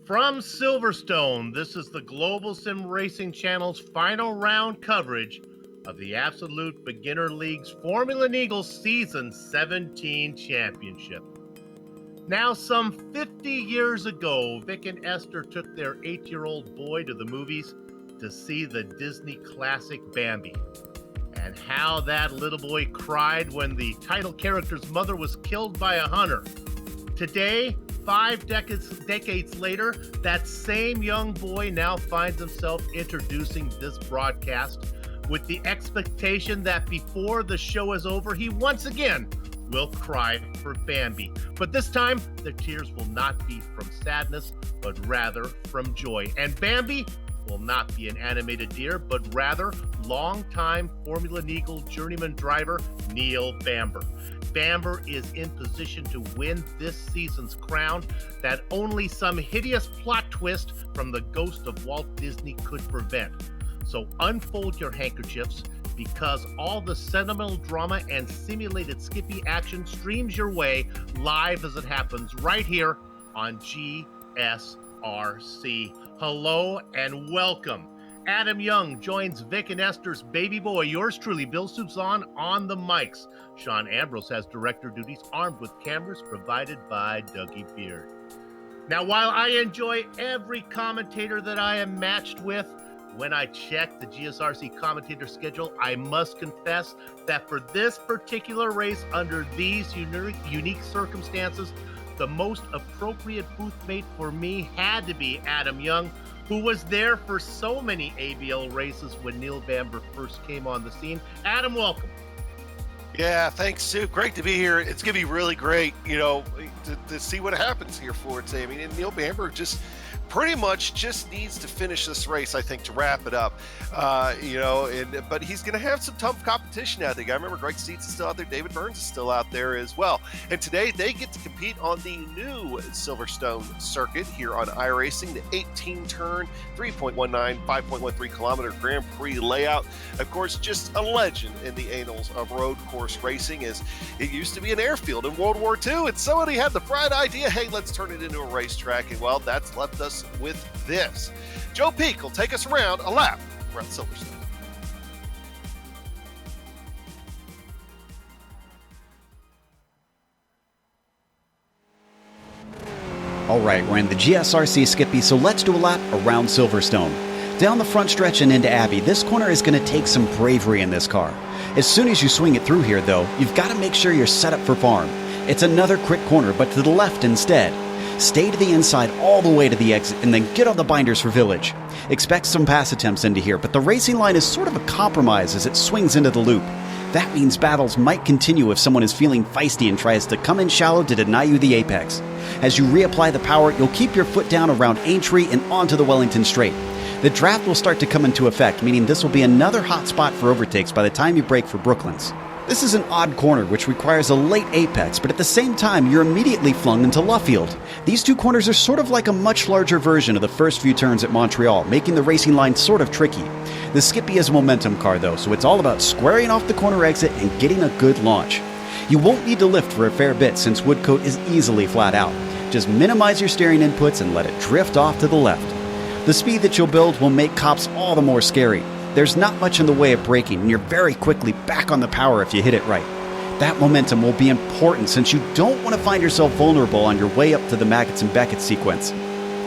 From Silverstone, this is the Global SimRacing Channel's final round coverage of the Absolute Beginner League's Formula Neagle Season 17 Championship. Now, some 50 years ago, Vic and Esther took their 8-year-old boy to the movies to see the Disney classic Bambi. And how that little boy cried when the title character's mother was killed by a hunter. Today, 5 decades later, that same young boy now finds himself introducing this broadcast with the expectation that before the show is over, he once again will cry for Bambi. But this time, the tears will not be from sadness, but rather from joy. And Bambi will not be an animated deer, but rather longtime Formula Neagle journeyman driver Neil Bamber. Bamber is in position to win this season's crown that only some hideous plot twist from the ghost of Walt Disney could prevent. So unfold your handkerchiefs, because all the sentimental drama and simulated Skippy action streams your way live as it happens right here on GSRC. Hello and welcome. Adam Young joins Vic and Esther's baby boy, yours truly, Bill Soubzon, on the mics. Sean Ambrose has director duties, armed with cameras provided by Dougie Beard. Now, while I enjoy every commentator that I am matched with, when I check the GSRC commentator schedule, I must confess that for this particular race, under these unique circumstances, the most appropriate booth mate for me had to be Adam Young, who was there for so many ABL races when Neil Bamber first came on the scene. Adam, welcome. Yeah, thanks, Sue. Great to be here. It's going to be really great, to see what happens here for it. I mean, and Neil Bamber just pretty much just needs to finish this race, I think, to wrap it up. But he's going to have some tough competition, I think. I remember Greg Steeds is still out there. David Burns is still out there as well. And today they get to compete on the new Silverstone circuit here on iRacing, the 18-turn, 3.19, 5.13 kilometer Grand Prix layout. Of course, just a legend in the annals of road course racing, as it used to be an airfield in World War II, and somebody had the bright idea, hey, let's turn it into a racetrack. And well, that's left us with this. Joe Peak will take us around a lap around Silverstone. All right, we're in the GSRC Skippy, so let's do a lap around Silverstone. Down the front stretch and into Abbey, this corner is going to take some bravery in this car. As soon as you swing it through here, though, you've got to make sure you're set up for farm. It's another quick corner, but to the left instead. Stay to the inside all the way to the exit and then get on the binders for Village. Expect some pass attempts into here, but the racing line is sort of a compromise as it swings into the loop. That means battles might continue if someone is feeling feisty and tries to come in shallow to deny you the apex. As you reapply the power, you'll keep your foot down around Aintree and onto the Wellington Straight. The draft will start to come into effect, meaning this will be another hot spot for overtakes by the time you break for Brooklands. This is an odd corner which requires a late apex, but at the same time you're immediately flung into Luffield. These two corners are sort of like a much larger version of the first few turns at Montreal, making the racing line sort of tricky. The Skippy is a momentum car though, so it's all about squaring off the corner exit and getting a good launch. You won't need to lift for a fair bit since Woodcote is easily flat out. Just minimize your steering inputs and let it drift off to the left. The speed that you'll build will make cops all the more scary. There's not much in the way of braking, and you're very quickly back on the power if you hit it right. That momentum will be important since you don't want to find yourself vulnerable on your way up to the Maggots and Beckett sequence.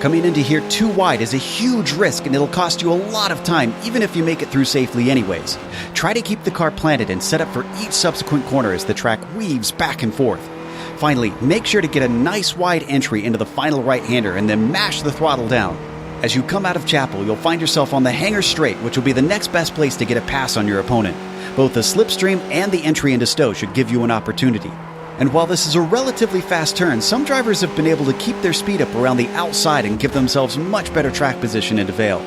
Coming into here too wide is a huge risk, and it'll cost you a lot of time even if you make it through safely anyways. Try to keep the car planted and set up for each subsequent corner as the track weaves back and forth. Finally, make sure to get a nice wide entry into the final right-hander and then mash the throttle down. As you come out of Chapel, you'll find yourself on the Hangar Straight, which will be the next best place to get a pass on your opponent. Both the slipstream and the entry into Stowe should give you an opportunity. And while this is a relatively fast turn, some drivers have been able to keep their speed up around the outside and give themselves much better track position into Vale.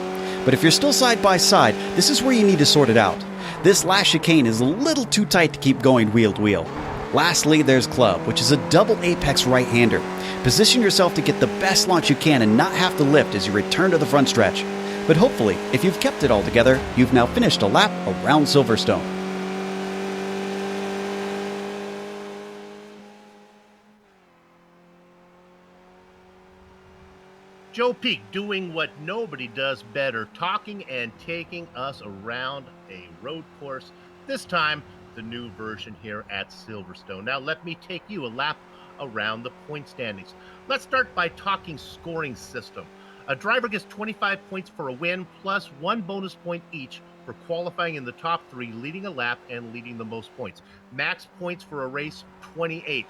But if you're still side by side, this is where you need to sort it out. This last chicane is a little too tight to keep going wheel to wheel. Lastly, there's Club, which is a double apex right-hander. Position yourself to get the best launch you can and not have to lift as you return to the front stretch. But hopefully, if you've kept it all together, you've now finished a lap around Silverstone. Joe Peak doing what nobody does better, talking and taking us around a road course, this time the new version here at Silverstone. Now let me take you a lap around the point standings. Let's start by talking scoring system. A driver gets 25 points for a win, plus 1 bonus point each for qualifying in the top 3, leading a lap and leading the most points. Max points for a race, 28.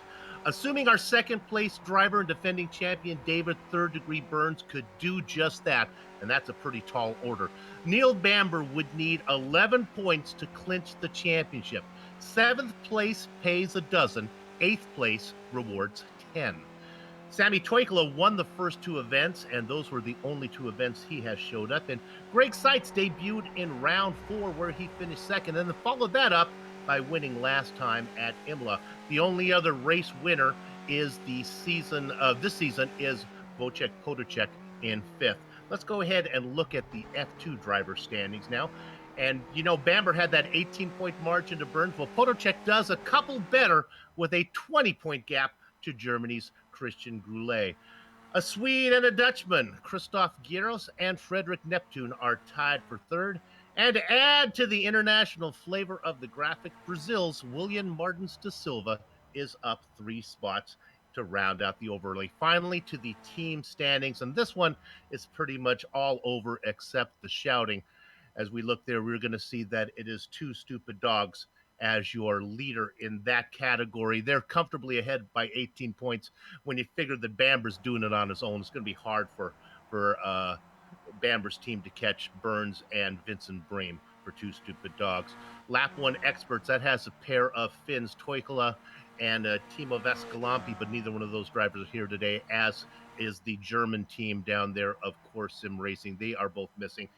Assuming our second place driver and defending champion David Third Degree Burns could do just that, and that's a pretty tall order, Neil Bamber would need 11 points to clinch the championship. 7th place pays a dozen, 8th place rewards 10. Sammy Toikala won the first 2 events, and those were the only 2 events he has showed up in. Greg Seitz debuted in round 4, where he finished second, and then followed that up by winning last time at Imola. The only other race winner is this season is Wojciech Potocek in 5th. Let's go ahead and look at the F2 driver standings now. And, you know, Bamber had that 18-point margin to Burns. Well, Potocek does a couple better with a 20-point gap to Germany's Christian Goulet. A Swede and a Dutchman, Christoph Gieros and Frederick Neptune, are tied for 3rd. And to add to the international flavor of the graphic, Brazil's William Martins da Silva is up 3 spots to round out the overlay. Finally, to the team standings, and this one is pretty much all over except the shouting. As we look there, we're going to see that it is 2 Stupid Dogs as your leader in that category. They're comfortably ahead by 18 points. When you figure that Bamber's doing it on his own, it's going to be hard for Bamber's team to catch Burns and Vincent Bream for 2 Stupid Dogs. Lap 1 experts, that has a pair of Finns, Toikala and Timo Vescalampi, but neither one of those drivers are here today, as is the German team down there of Course Sim Racing. They are both missing.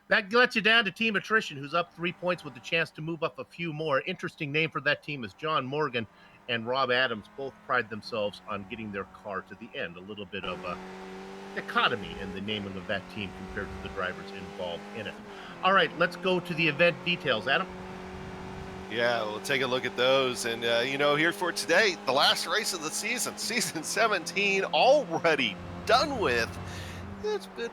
That lets you down to team attrition, who's up 3 points with the chance to move up a few more. Interesting name for that team is John Morgan and Rob Adams. Both pride themselves on getting their car to the end. A little bit of a dichotomy in the naming of that team compared to the drivers involved in it. All right, let's go to the event details. Adam? Yeah, we'll take a look at those. And, you know, here for today, the last race of the season, season 17, already done with. It's been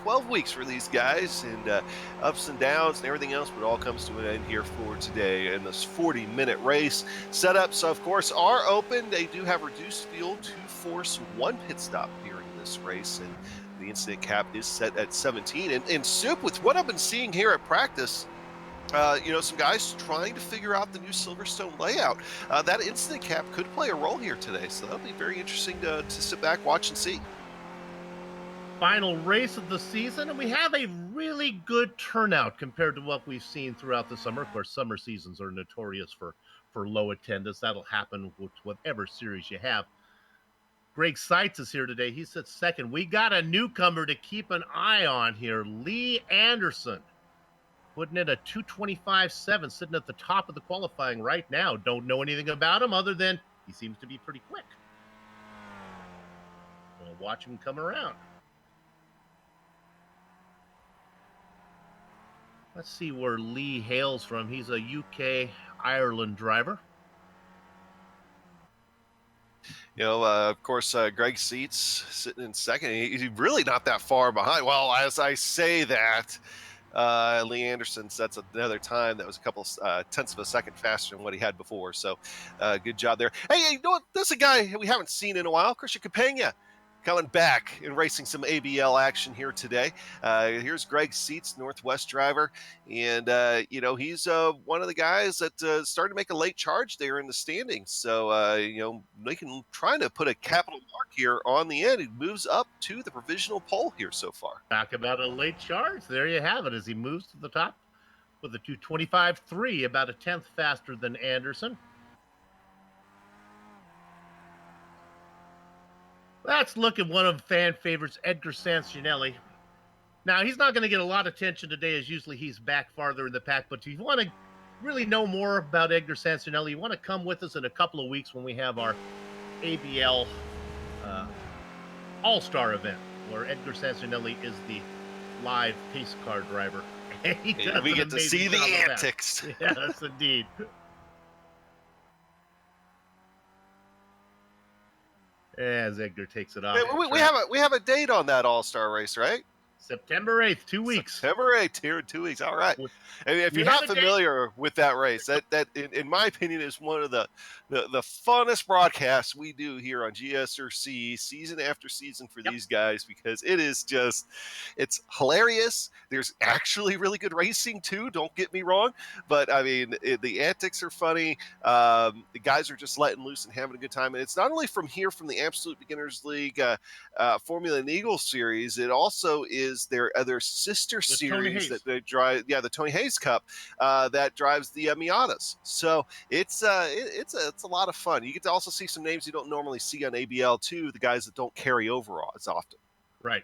12 weeks for these guys, and ups and downs and everything else, but it all comes to an end here for today in this 40-minute race. Setups, of course, are open. They do have reduced fuel to force 1 pit stop during this race, and the incident cap is set at 17. And Soup, with what I've been seeing here at practice, you know, some guys trying to figure out the new Silverstone layout. That incident cap could play a role here today, so that'll be very interesting to sit back, watch, and see. Final race of the season, and we have a really good turnout compared to what we've seen throughout the summer. Of course, summer seasons are notorious for low attendance. That'll happen with whatever series you have. Greg Seitz is here today. He sits second. We got a newcomer to keep an eye on here, Lee Anderson, putting in a 2:25.7, sitting at the top of the qualifying right now. Don't know anything about him other than he seems to be pretty quick. We'll watch him come around. Let's see where Lee hails from. He's a UK-Ireland driver. You know, of course, Greg Seitz sitting in second. He's really not that far behind. Well, as I say that, Lee Anderson sets another time that was a couple tenths of a second faster than what he had before. So good job there. Hey, you know what? There's a guy we haven't seen in a while, Christian Capena, coming back and racing some ABL action here today. Here's Greg Seitz, Northwest driver. And, you know, he's one of the guys that started to make a late charge there in the standings. So, you know, trying to put a capital mark here on the end. He moves up to the provisional pole here so far. Talk about a late charge. There you have it as he moves to the top with a 2:25.3, about a tenth faster than Anderson. Let's look at one of fan favorites, Edgar Sancinelli. Now, he's not going to get a lot of attention today, as usually he's back farther in the pack. But if you want to really know more about Edgar Sancinelli, you want to come with us in a couple of weeks when we have our ABL All-Star event, where Edgar Sancinelli is the live pace car driver. We get to see the antics. Yes, indeed. as Edgar takes it off. Hey, we have a date on that All-Star race, right? September 8th, 2 weeks. September 8th, here in 2 weeks. All right. I mean, if you're not familiar with that race, that in my opinion is one of the funnest broadcasts we do here on GSRC season after season for these guys, because it's hilarious. There's actually really good racing too. Don't get me wrong, but I mean the antics are funny. The guys are just letting loose and having a good time, and it's not only from here from the Absolute Beginners League Formula Neagle series. It also is their other sister series that they drive. Yeah, the Tony Hayes Cup that drives the Miatas. So it's a lot of fun. You get to also see some names you don't normally see on ABL too. The guys that don't carry over as often. Right,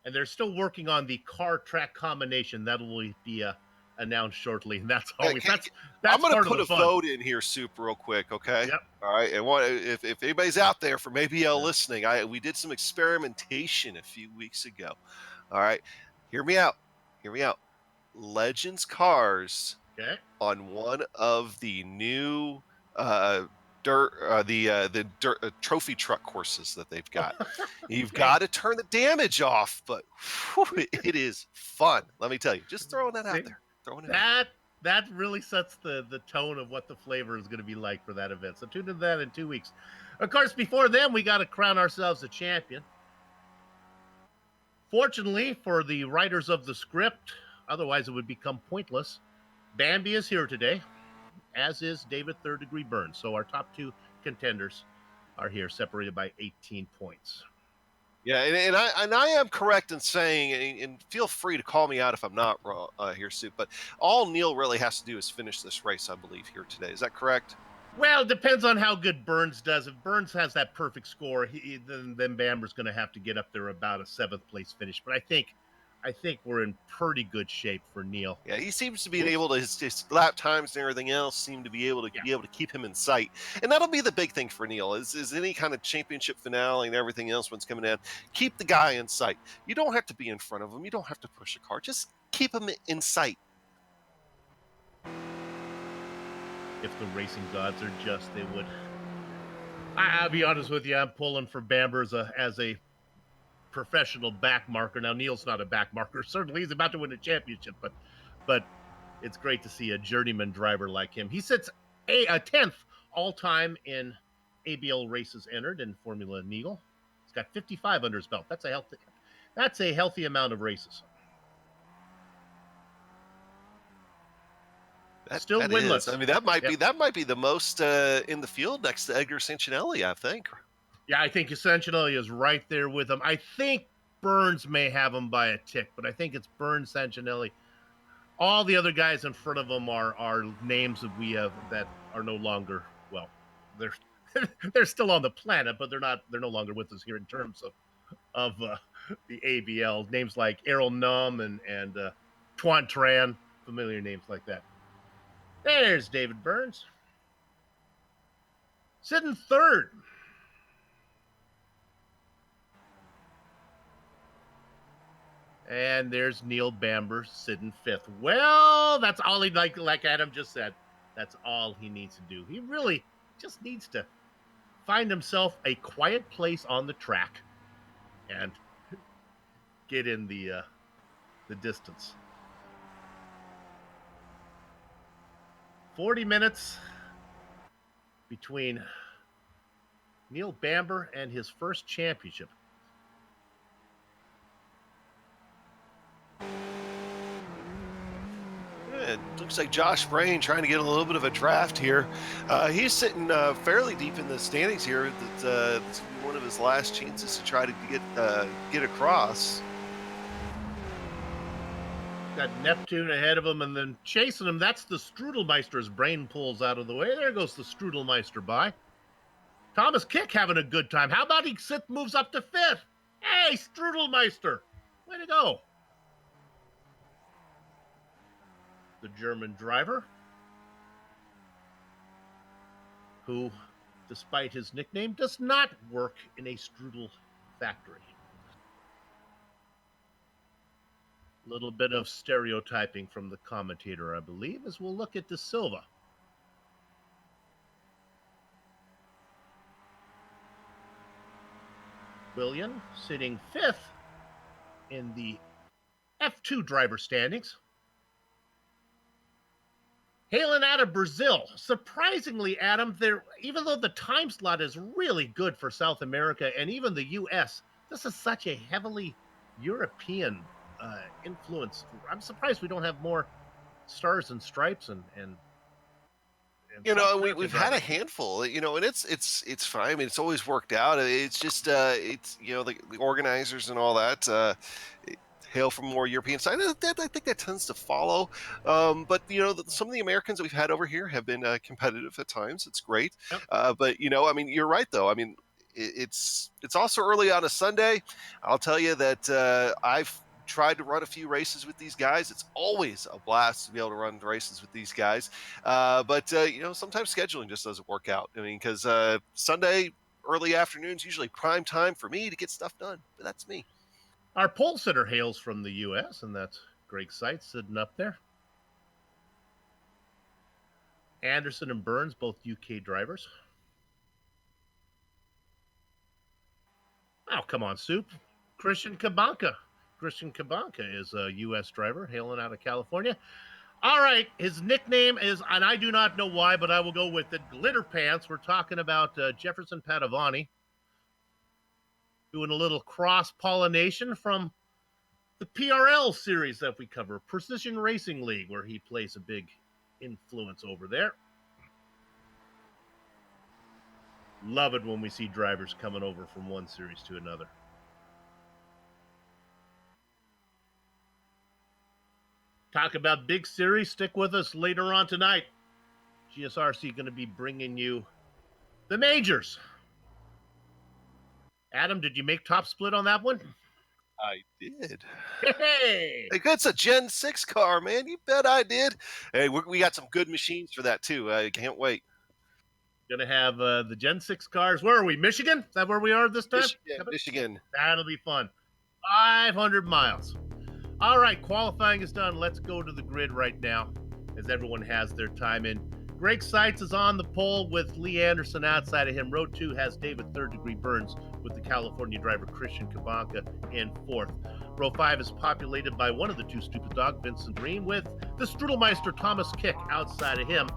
and they're still working on the car track combination that will be announced shortly. And that's always that's I'm going to put a vote in here, Soup, real quick. Okay. Yep. All right. And if anybody's out there from ABL listening, we did some experimentation a few weeks ago. All right. Hear me out. Legends cars on one of the new trophy truck courses that they've got. You've got to turn the damage off, but it is fun. Let me tell you. Just throwing that out there. That really sets the tone of what the flavor is going to be like for that event. So tune in to that in 2 weeks. Of course, before then, we got to crown ourselves a champion. Fortunately for the writers of the script, otherwise it would become pointless, Bambi is here today, as is David Third Degree Burns. So our top two contenders are here, separated by 18 points. Yeah, and I am correct in saying, and feel free to call me out if I'm not wrong here, Soup, but all Neil really has to do is finish this race, I believe, here today. Is that correct? Well, it depends on how good Burns does. If Burns has that perfect score, then Bamber's going to have to get up there about a 7th place finish. But I think we're in pretty good shape for Neil. Yeah, he seems to be able to his lap times and everything else seem to be able to keep him in sight, and that'll be the big thing for Neil. Is any kind of championship finale and everything else when it's coming down, keep the guy in sight. You don't have to be in front of him. You don't have to push a car. Just keep him in sight. If the racing gods are just, they would. I'll be honest with you. I'm pulling for Bamber as a professional back marker. Now, Neil's not a back marker. Certainly, he's about to win a championship, but it's great to see a journeyman driver like him. He sits a 10th all-time in ABL races entered in Formula Neagle. He's got 55 under his belt. That's a healthy amount of races. Still winless. I mean, that might be the most in the field next to Edgar Sancinelli, I think. Yeah, I think Sancinelli is right there with him. I think Burns may have him by a tick, but I think it's Burns, Sancinelli. All the other guys in front of them are names that we have that are no longer, well, they're still on the planet, but they're no longer with us here in terms of the ABL. Names like Errol Num and Tuan Tran, familiar names like that. There's David Burns. Sitting third. And there's Neil Bamber sitting 5th. Well, that's all he, like Adam just said, that's all he needs to do. He really just needs to find himself a quiet place on the track and get in the distance. 40 minutes between Neil Bamber and his first championship. It looks like Josh Brain trying to get a little bit of a draft here. He's sitting fairly deep in the standings here. That's one of his last chances to try to get across. Got Neptune ahead of him and then chasing him. That's the Strudelmeister's Brain pulls out of the way. There goes the Strudelmeister by. Thomas Kick having a good time. How about he moves up to 5th? Hey, Strudelmeister. Way to go. The German driver, who, despite his nickname, does not work in a strudel factory. A little bit of stereotyping from the commentator, I believe, as we'll look at De Silva. William sitting 5th in the F2 driver standings. Hailing out of Brazil. Surprisingly, Adam, even though the time slot is really good for South America and even the U.S., this is such a heavily European influence. I'm surprised we don't have more stars and stripes and South American we've had a drivers. handful, and it's fine. I mean, it's always worked out. It's just it's the organizers and all that hail from more European side. I think that tends to follow. But some of the Americans that we've had over here have been competitive at times. It's great. Yep. But I mean, you're right though. I mean, it's also early on a Sunday. I'll tell you that I've tried to run a few races with these guys. It's always a blast to be able to run races with these guys. But sometimes scheduling just doesn't work out. I mean, because Sunday early afternoons usually prime time for me to get stuff done. But that's me. Our pole sitter hails from the U.S., and that's Greg Seitz sitting up there. Anderson and Burns, both UK drivers. Oh, come on, Soup. Christian Kabanka. Christian Kabanka is a U.S. driver hailing out of California. All right, his nickname is, and I do not know why, but I will go with it, Glitter Pants. We're talking about Jefferson Padovani doing a little cross-pollination from the PRL series that we cover, Precision Racing League, where he plays a big influence over there. Love it when we see drivers coming over from one series to another. Talk about big series. Stick with us later on tonight. GSRC going to be bringing you the majors. Adam, did you make top split on that one? I did. Hey! That's a Gen 6 car, man. You bet I did. Hey, we got some good machines for that, too. I can't wait. Going to have the Gen 6 cars. Where are we? Michigan? Is that where we are this time? Michigan. That'll be fun. 500 miles. All right, qualifying is done. Let's go to the grid right now as everyone has their time in. Greg Seitz is on the pole with Lee Anderson outside of him. Row 2 has David third-degree Burns with the California driver Christian Kabanka in 4th. Row 5 is populated by one of the two stupid dog, Vincent Green, with the Strudelmeister Thomas Kick outside of him.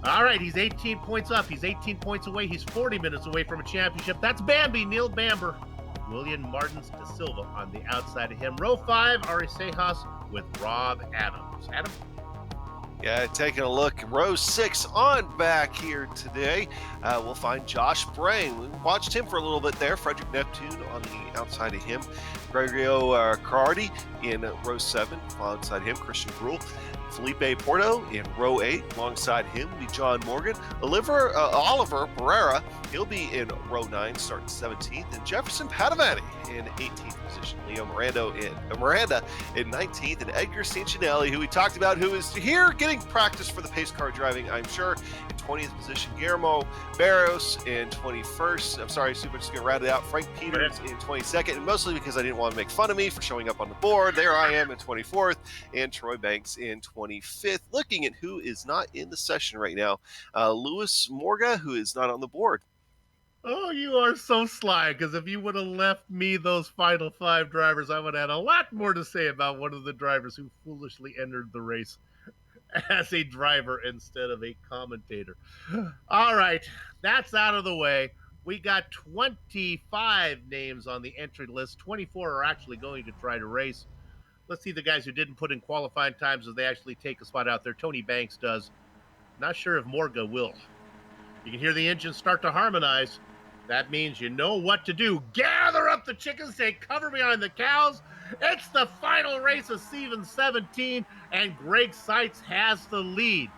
All right, he's 18 points up. He's 18 points away. He's 40 minutes away from a championship. That's Bambi, Neil Bamber. William Martins da Silva on the outside of him. Row 5, Ari Sejas with Rob Adams. Adam? Yeah, taking a look. Row 6 on back here today. We'll find Josh Brain. We watched him for a little bit there. Frederick Neptune on the outside of him. Gregorio Carardi in row 7. Alongside him, Christian Brule. Felipe Porto in row 8. Alongside him will be John Morgan. Oliver Barrera, he'll be in row 9, starting 17th. And Jefferson Padovani in 18th position. Leo Miranda in 19th. And Edgar Cincinnati, who we talked about, who is here getting practice for the pace car driving, I'm sure. In 20th position, Guillermo Barros in 21st. I'm sorry, Super, just going to round it out. Frank Peters in 22nd, and mostly because I didn't want to make fun of me for showing up on the board. There I am in 24th, and Troy Banks in 25th. Looking at who is not in the session right now, Louis Morga, who is not on the board. Oh, you are so sly, because if you would have left me those final 5 drivers, I would have had a lot more to say about one of the drivers who foolishly entered the race as a driver instead of a commentator. All right, that's out of the way. We got 25 names on the entry list. 24 are actually going to try to race. Let's see the guys who didn't put in qualifying times as they actually take a spot out there. Tony Banks does. Not sure if Morga will. You can hear the engine start to harmonize. That means you know what to do. Gather up the chickens, say cover behind the cows. It's the final race of season 17, and Greg Seitz has the lead.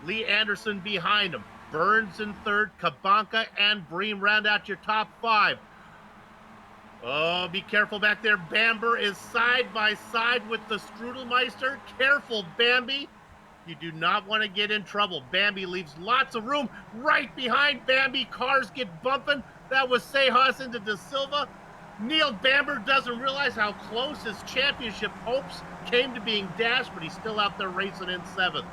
Lee Anderson behind him. Burns in 3rd, Kabanka and Bream round out your top 5. Oh, be careful back there. Bamber is side by side with the Strudelmeister. Careful, Bambi. You do not want to get in trouble. Bambi leaves lots of room. Right behind Bambi, cars get bumping. That was Sejas into Da Silva. Neil Bamber doesn't realize how close his championship hopes came to being dashed, but he's still out there racing in 7th.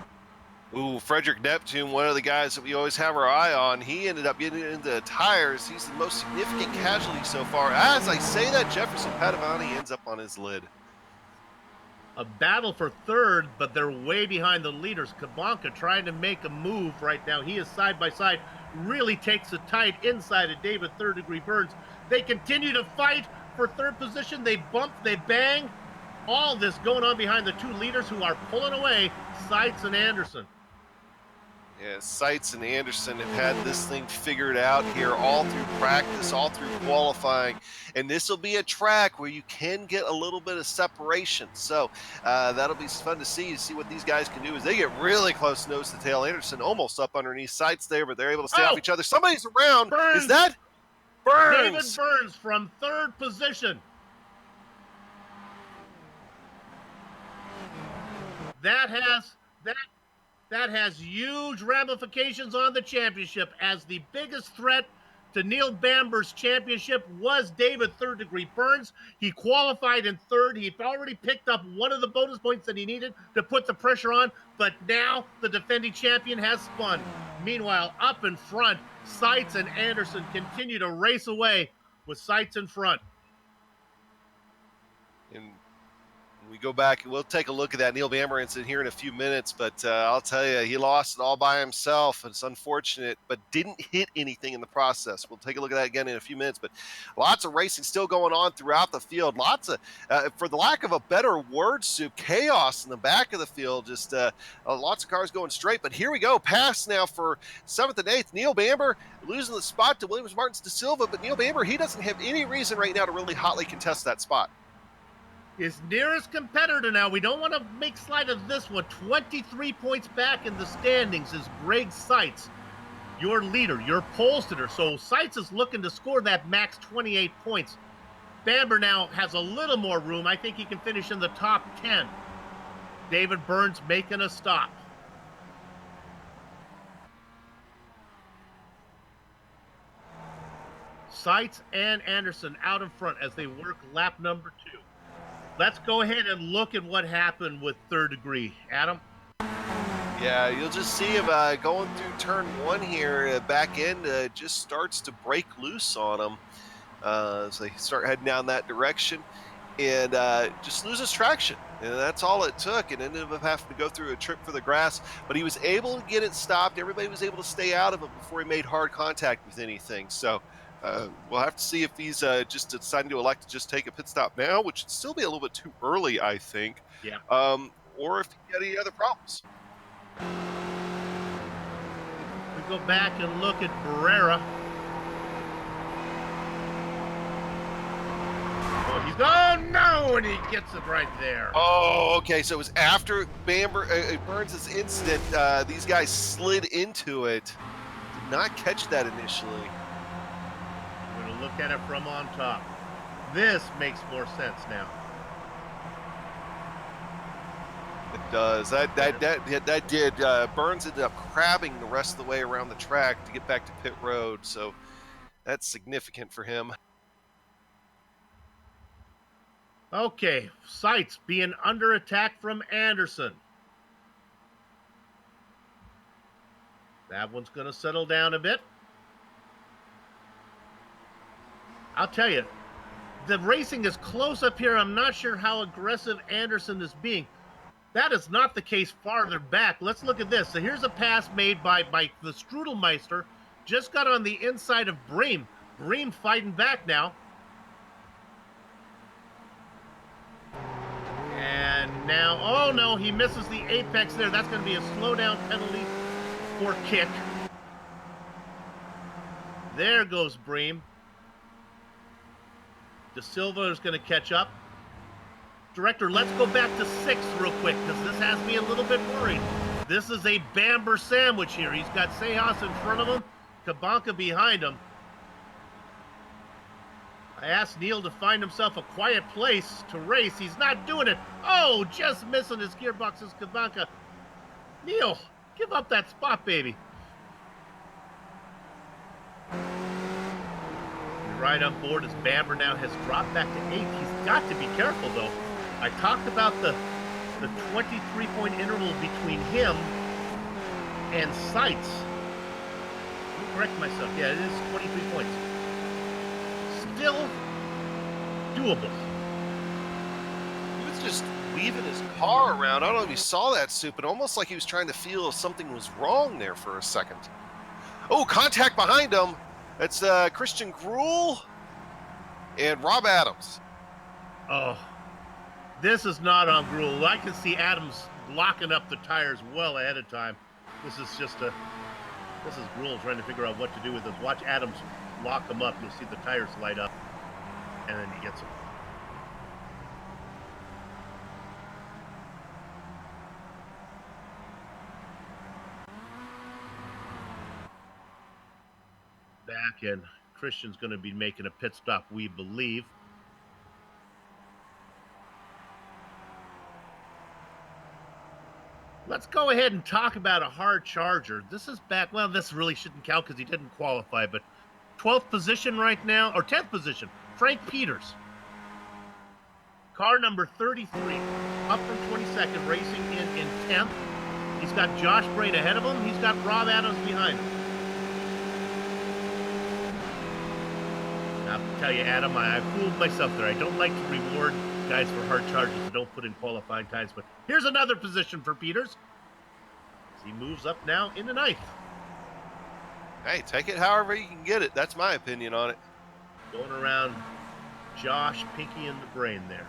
Ooh, Frederick Neptune, one of the guys that we always have our eye on. He ended up getting into the tires. He's the most significant casualty so far. As I say that, Jefferson Padovani ends up on his lid. A battle for third, but they're way behind the leaders. Kabanka trying to make a move right now. He is side by side, really takes it tight inside of David Third Degree Burns. They continue to fight for third position. They bump, they bang. All this going on behind the two leaders who are pulling away, Seitz and Anderson. Yeah, Seitz and Anderson have had this thing figured out here all through practice, all through qualifying, and this will be a track where you can get a little bit of separation. So that'll be fun to see what these guys can do as they get really close nose to tail. Anderson almost up underneath Seitz there, but they're able to stay off each other. Somebody's around. Burns. Is that Burns? David Burns from third position. That has huge ramifications on the championship, as the biggest threat to Neil Bamber's championship was David Third Degree Burns. He qualified in third. He already picked up one of the bonus points that he needed to put the pressure on, but now the defending champion has spun. Meanwhile, up in front, Seitz and Anderson continue to race away with Seitz in front. And we go back and we'll take a look at that Neil Bamber incident here in a few minutes, but I'll tell you, he lost it all by himself. It's unfortunate, but didn't hit anything in the process. We'll take a look at that again in a few minutes, but lots of racing still going on throughout the field. Lots of, for the lack of a better word, Soup, chaos in the back of the field. Just lots of cars going straight, but here we go. Pass now for 7th and 8th. Neil Bamber losing the spot to Williams Martins de Silva, but Neil Bamber, he doesn't have any reason right now to really hotly contest that spot. His nearest competitor now, we don't want to make slight of this one, 23 points back in the standings is Greg Seitz, your leader, your pole sitter. So Seitz is looking to score that max 28 points. Bamber now has a little more room. I think he can finish in the top 10. David Burns making a stop. Seitz and Anderson out in front as they work lap number 2. Let's go ahead and look at what happened with Third Degree. Adam? Yeah, you'll just see him going through turn 1 here. Back end just starts to break loose on him. So they start heading down that direction and just loses traction. And that's all it took. And ended up having to go through a trip for the grass. But he was able to get it stopped. Everybody was able to stay out of it before he made hard contact with anything. So we'll have to see if he's just deciding to elect to just take a pit stop now, which would still be a little bit too early, I think. Yeah. Or if he had any other problems. We go back and look at Barrera. Oh, he's no, and he gets it right there. Oh, okay. So it was after Burns' incident. These guys slid into it. Did not catch that initially. Look at it from on top. This makes more sense now. It does. That did. Burns ended up crabbing the rest of the way around the track to get back to pit road, so that's significant for him. Okay, Seitz being under attack from Anderson. That one's going to settle down a bit. I'll tell you, the racing is close up here. I'm not sure how aggressive Anderson is being. That is not the case farther back. Let's look at this. So here's a pass made by the Strudelmeister. Just got on the inside of Bream. Bream fighting back now. And now, oh no, he misses the apex there. That's going to be a slowdown penalty for kick. There goes Bream. De Silva is going to catch up. Director, let's go back to 6th real quick, because this has me a little bit worried. This is a Bamber sandwich here. He's got Sejas in front of him, Kabanka behind him. I asked Neil to find himself a quiet place to race. He's not doing it. Oh, just missing his gearboxes, Kabanka. Neil, give up that spot, baby. Right on board as Bamber now has dropped back to 8th. He's got to be careful, though. I talked about the 23-point interval between him And Seitz, let me correct myself. Yeah, it is 23 points. Still doable. He was just weaving his car around. I don't know if you saw that, Soup, but almost like he was trying to feel if something was wrong there for a second. Oh, contact behind him. That's Christian Gruel and Rob Adams. Oh, this is not on Gruel. I can see Adams locking up the tires well ahead of time. This is Gruel trying to figure out what to do with this. Watch Adams lock them up. You'll see the tires light up, and then he gets them. Back, and Christian's going to be making a pit stop, we believe. Let's go ahead and talk about a hard charger. This is back, well, this really shouldn't count because he didn't qualify, but 12th position right now, or 10th position, Frank Peters. Car number 33, up from 22nd, racing in 10th. He's got Josh Brain ahead of him. He's got Rob Adams behind him. I'll tell you, Adam, I fooled myself there. I don't like to reward guys for hard charges that don't put in qualifying times, but here's another position for Peters. He moves up now into 9th. Hey, take it however you can get it. That's my opinion on it. Going around Josh, Pinky, and the Brain there.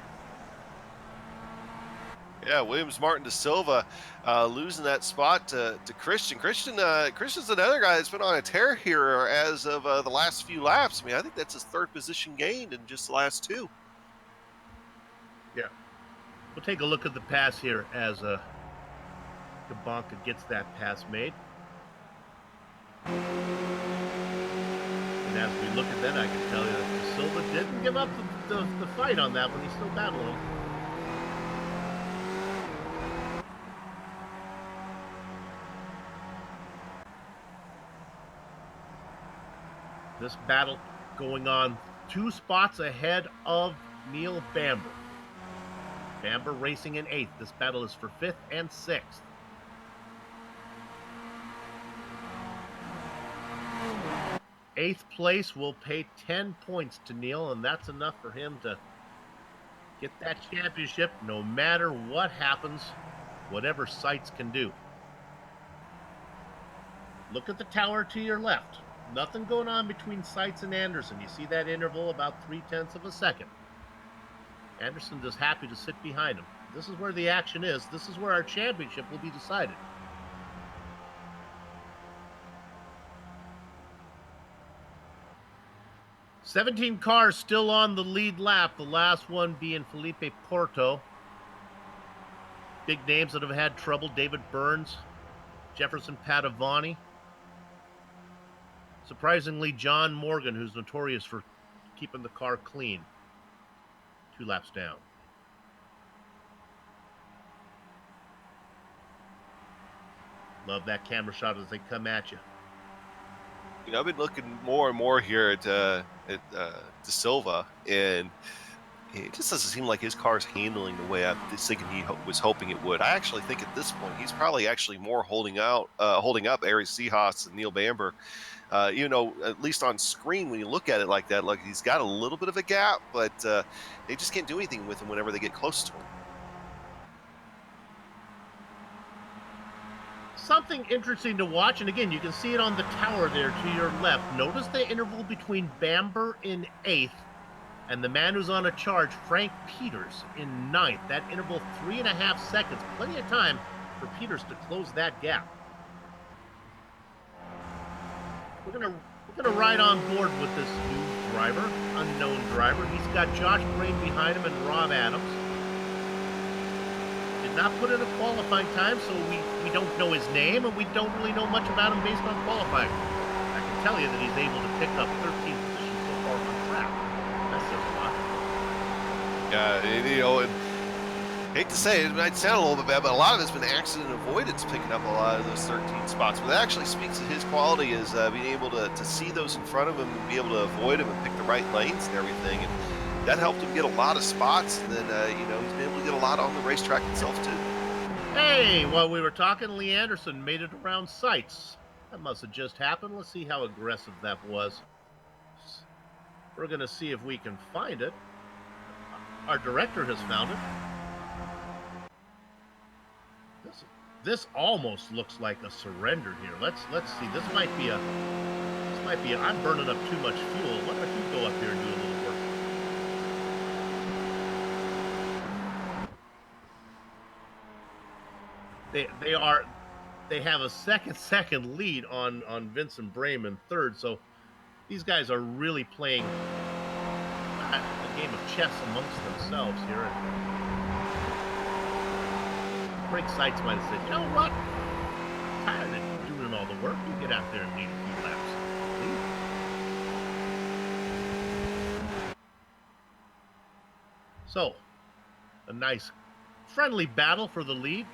Yeah, Williams Martin de Silva losing that spot to Christian. Christian's another guy that's been on a tear here as of the last few laps. I mean, I think that's his 3rd position gained in just the last 2. Yeah. We'll take a look at the pass here as Kabanka gets that pass made. And as we look at that, I can tell you that de Silva didn't give up the fight on that one. He's still battling. This battle going on 2 spots ahead of Neil Bamber. Bamber racing in 8th. This battle is for 5th and 6th. Eighth place will pay 10 points to Neil, and that's enough for him to get that championship no matter what happens, whatever Seitz can do. Look at the tower to your left. Nothing going on between Seitz and Anderson. You see that interval about 0.3 of a second. Anderson is happy to sit behind him. This is where the action is. This is where our championship will be decided. "17 cars still on the lead lap, the last one being Felipe Porto. Big names that have had trouble: David Burns, Jefferson Padovani. Surprisingly, John Morgan, who's notorious for keeping the car clean. 2 laps down. Love that camera shot as they come at you. You know, I've been looking more and more here at De Silva, and it just doesn't seem like his car's handling the way I was thinking he was hoping it would. I actually think at this point he's probably actually more holding up Ari Seahas and Neil Bamber. You know, at least on screen when you look at it like that, like he's got a little bit of a gap, but they just can't do anything with him whenever they get close to him. Something interesting to watch, and again, you can see it on the tower there to your left. Notice the interval between Bamber in 8th and the man who's on a charge, Frank Peters, in 9th. That interval, 3.5 seconds. Plenty of time for Peters to close that gap. We're gonna ride on board with this new driver, unknown driver. He's got Josh Brain behind him and Rob Adams. Did not put in a qualifying time, so we don't know his name, and we don't really know much about him based on qualifying. I can tell you that he's able to pick up 13th position so far on track. That says a lot. Yeah, you know, and hate to say it might sound a little bit bad, but a lot of it's been accident avoidance picking up a lot of those 13 spots. But that actually speaks to his quality as being able to see those in front of him and be able to avoid them and pick the right lanes and everything. And that helped him get a lot of spots. And then, you know, he's been able to get a lot on the racetrack itself, too. Hey, while we were talking, Lee Anderson made it around sights. That must have just happened. Let's see how aggressive that was. We're going to see if we can find it. Our director has found it. This almost looks like a surrender here. Let's see. This might be a. I'm burning up too much fuel. Why don't you go up here and do a little work? They have a second lead on Vincent Brame in third. So these guys are really playing a game of chess amongst themselves here. And Rick Sykes might have said, you know what? I'm tired of doing all the work. You get out there and lead a few laps. So, a nice, friendly battle for the lead.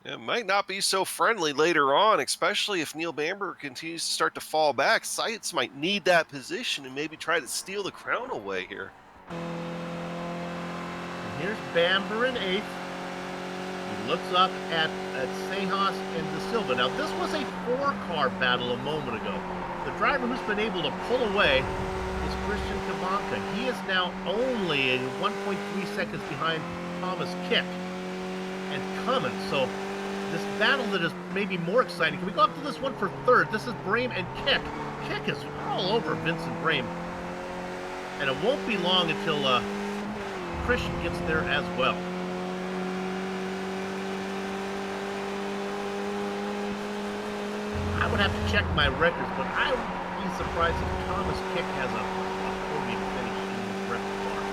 It might not be so friendly later on, especially if Neil Bamberger continues to start to fall back. Sykes might need that position and maybe try to steal the crown away here. Here's Bamber in 8th. He looks up at Sejas and De Silva. Now, this was a 4-car battle a moment ago. The driver who's been able to pull away is Christian Kavanka. He is now only 1.3 seconds behind Thomas Kick and Cummins. So this battle that is maybe more exciting. Can we go up to this one for third? This is Brame and Kick. Kick is all over Vincent Brame. And it won't be long until Christian gets there as well. I would have to check my records, but I would be surprised if Thomas Kick has a podium finish in his repertoire.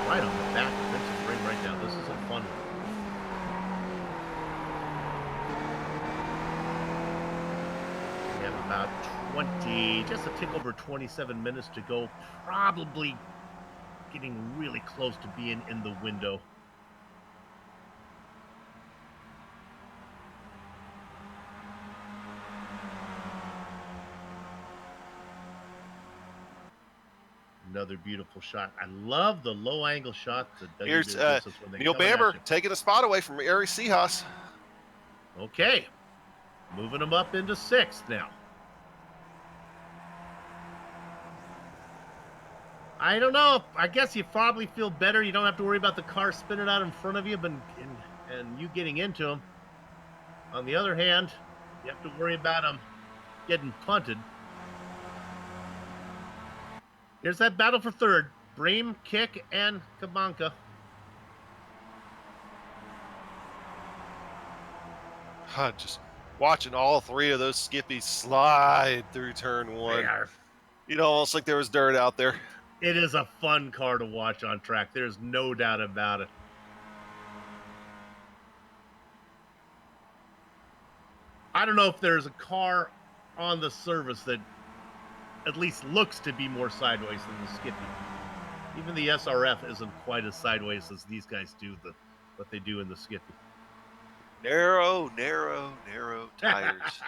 Right on the back of Vincent Brame right now. This is a fun one. We have about 20, just a tick over 27 minutes to go. Probably getting really close to being in the window. Another beautiful shot. I love the low angle shot. Here's Neil Bamber taking a spot away from Ari Sejas. Okay. Moving him up into 6th now. I don't know. I guess you probably feel better. You don't have to worry about the car spinning out in front of you and you getting into him. On the other hand, you have to worry about him getting punted. Here's that battle for third. Brame, Kick, and Kabanka. Just watching all 3 of those Skippies slide through turn 1. You know, almost like there was dirt out there. It is a fun car to watch on track. There's no doubt about it. I don't know if there's a car on the service that at least looks to be more sideways than the Skippy. Even the SRF isn't quite as sideways as these guys do what they do in the Skippy. Narrow tires.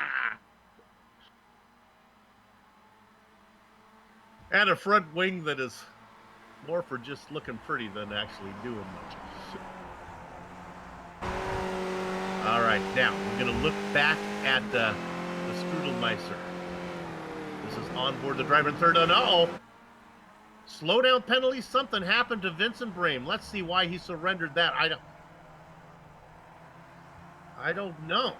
And a front wing that is more for just looking pretty than actually doing much. All right, now we're going to look back at the Strudelmeister. This is on board the driver in third. Oh, no. Slow down penalty. Something happened to Vincent Brame. Let's see why he surrendered that. I don't know.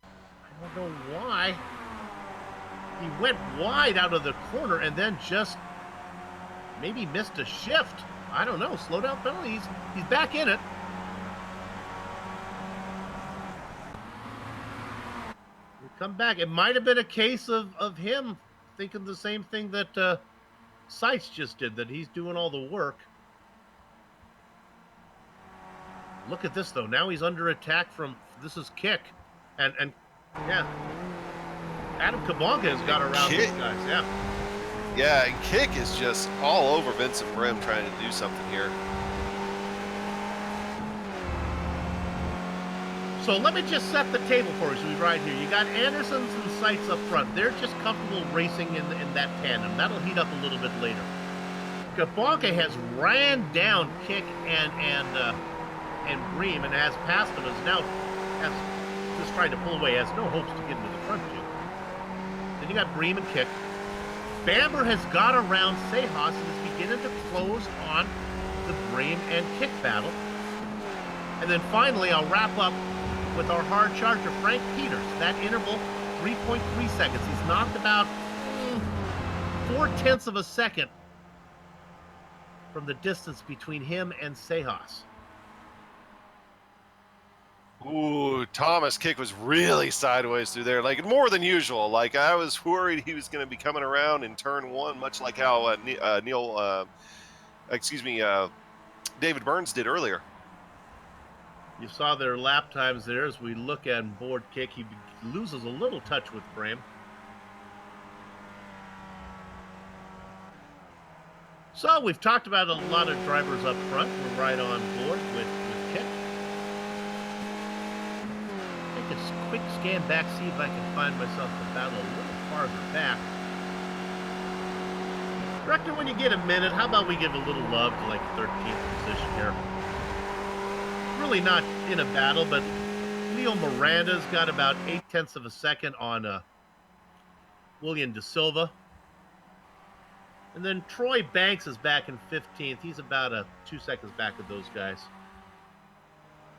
I don't know why. He went wide out of the corner and then just maybe missed a shift. I don't know. Slow down penalty. He's back in it. We come back. It might have been a case of him thinking the same thing that Seitz just did, that he's doing all the work. Look at this, though. Now he's under attack from, this is Kick. And yeah. Adam Kabonga has got around these guys, yeah. Yeah, and Kick is just all over Vincent Brame trying to do something here. So let me just set the table for us right here. You got Andersons and Seitz up front. They're just comfortable racing in that tandem. That'll heat up a little bit later. Kabonka has ran down Kick and Bream and has passed him. Is now has just trying to pull away. Has no hopes to get into the front two. Then you got Bream and Kick. Bamber has got around Sejas and is beginning to close on the Bream and Kick battle. And then finally, I'll wrap up with our hard charger, Frank Peters. That interval, 3.3 seconds. He's knocked about 0.4 of a second from the distance between him and Sejas. Ooh, Thomas Kick was really sideways through there, like more than usual. Like I was worried he was going to be coming around in turn one, much like how David Burns did earlier. You saw their lap times there as we look at board Kick. He loses a little touch with Bream. So we've talked about a lot of drivers up front. We're right on board with Kick. Take a quick scan back, see if I can find myself a battle a little farther back. Director, when you get a minute, how about we give a little love to like 13th position here? Really not in a battle, but Leo Miranda's got about 0.8 of a second on William De Silva. And then Troy Banks is back in 15th. He's about 2 seconds back of those guys.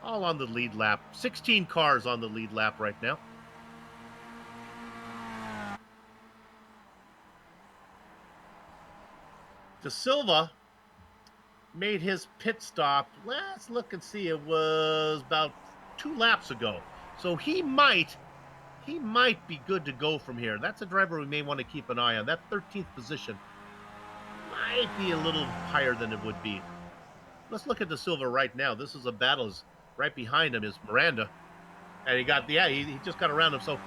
All on the lead lap. 16 cars on the lead lap right now. De Silva made his pit stop. Let's look and see. It was about 2 laps ago. So he might be good to go from here. That's a driver we may want to keep an eye on. That 13th position might be a little higher than it would be. Let's look at De Silva right now. This is a battle. Right behind him is Miranda. And he just got around him. So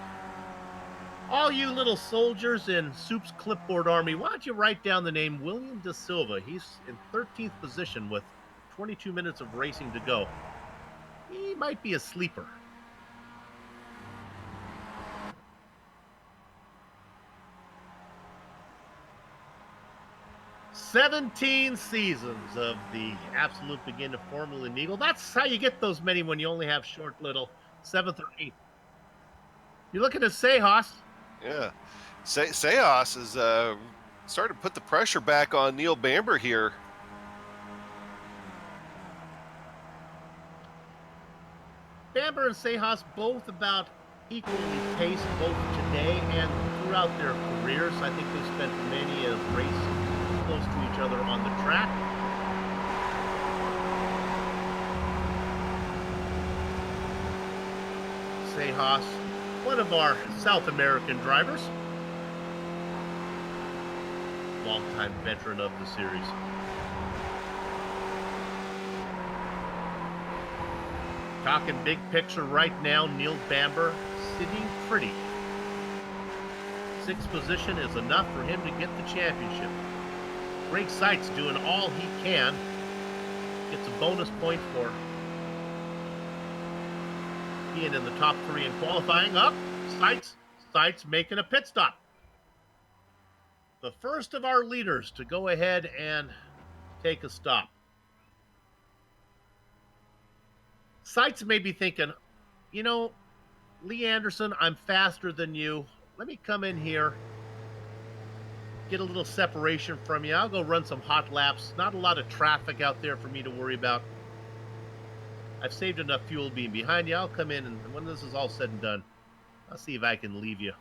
all you little soldiers in Soup's clipboard army, why don't you write down the name William De Silva? He's in 13th position with 22 minutes of racing to go. He might be a sleeper. "17 seasons of the absolute beginning of Formula Neagle." That's how you get those many when you only have short little 7th or 8th. You look at the Sejas. Yeah, Sejas is starting to put the pressure back on Neil Bamber here. Bamber and Sejas both about equally paced both today and throughout their careers. I think they've spent many a race close to each other on the track. Sejas, one of our South American drivers. Longtime veteran of the series. Talking big picture right now, Neil Bamber sitting pretty. 6th position is enough for him to get the championship. Greg Seitz doing all he can. Gets a bonus point for being in the top 3 in qualifying. Up, Seitz making a pit stop. The first of our leaders to go ahead and take a stop. Seitz may be thinking, you know, Lee Anderson, I'm faster than you. Let me come in here, get a little separation from you. I'll go run some hot laps. Not a lot of traffic out there for me to worry about. I've saved enough fuel being behind you. I'll come in, and when this is all said and done, I'll see if I can leave you.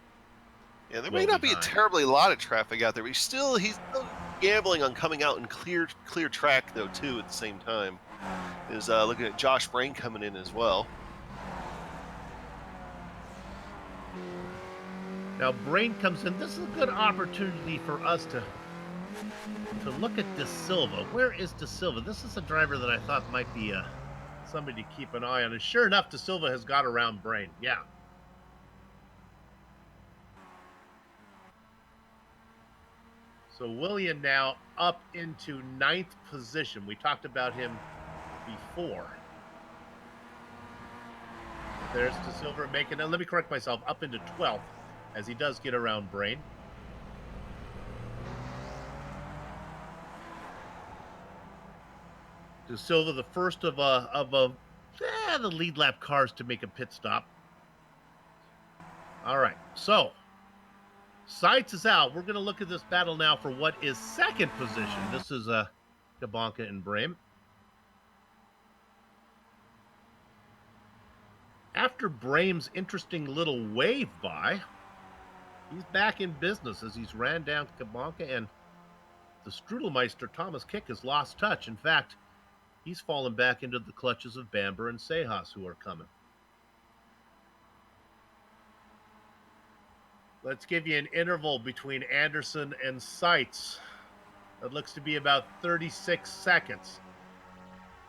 Yeah, there may not be a terribly lot of traffic out there, but he's still gambling on coming out and clear track though too at the same time. Is looking at Josh Brain coming in as well. Now Brain comes in. This is a good opportunity for us to look at De Silva. Where is De Silva? This is a driver that I thought might be somebody to keep an eye on. And sure enough, De Silva has got around Brain. Yeah. So William now up into 9th position. We talked about him before. There's De Silva making, let me correct myself, up into 12th as he does get around Brain. De Silva, the first of the lead lap cars to make a pit stop. All right, so Seitz is out. We're going to look at this battle now for what is second position. This is Kabanka and Brame. After Brame's interesting little wave by, he's back in business as he's ran down Kabanka, and the Strudelmeister Thomas Kick has lost touch. In fact, he's fallen back into the clutches of Bamber and Sejas, who are coming. Let's give you an interval between Anderson and Seitz. That looks to be about 36 seconds.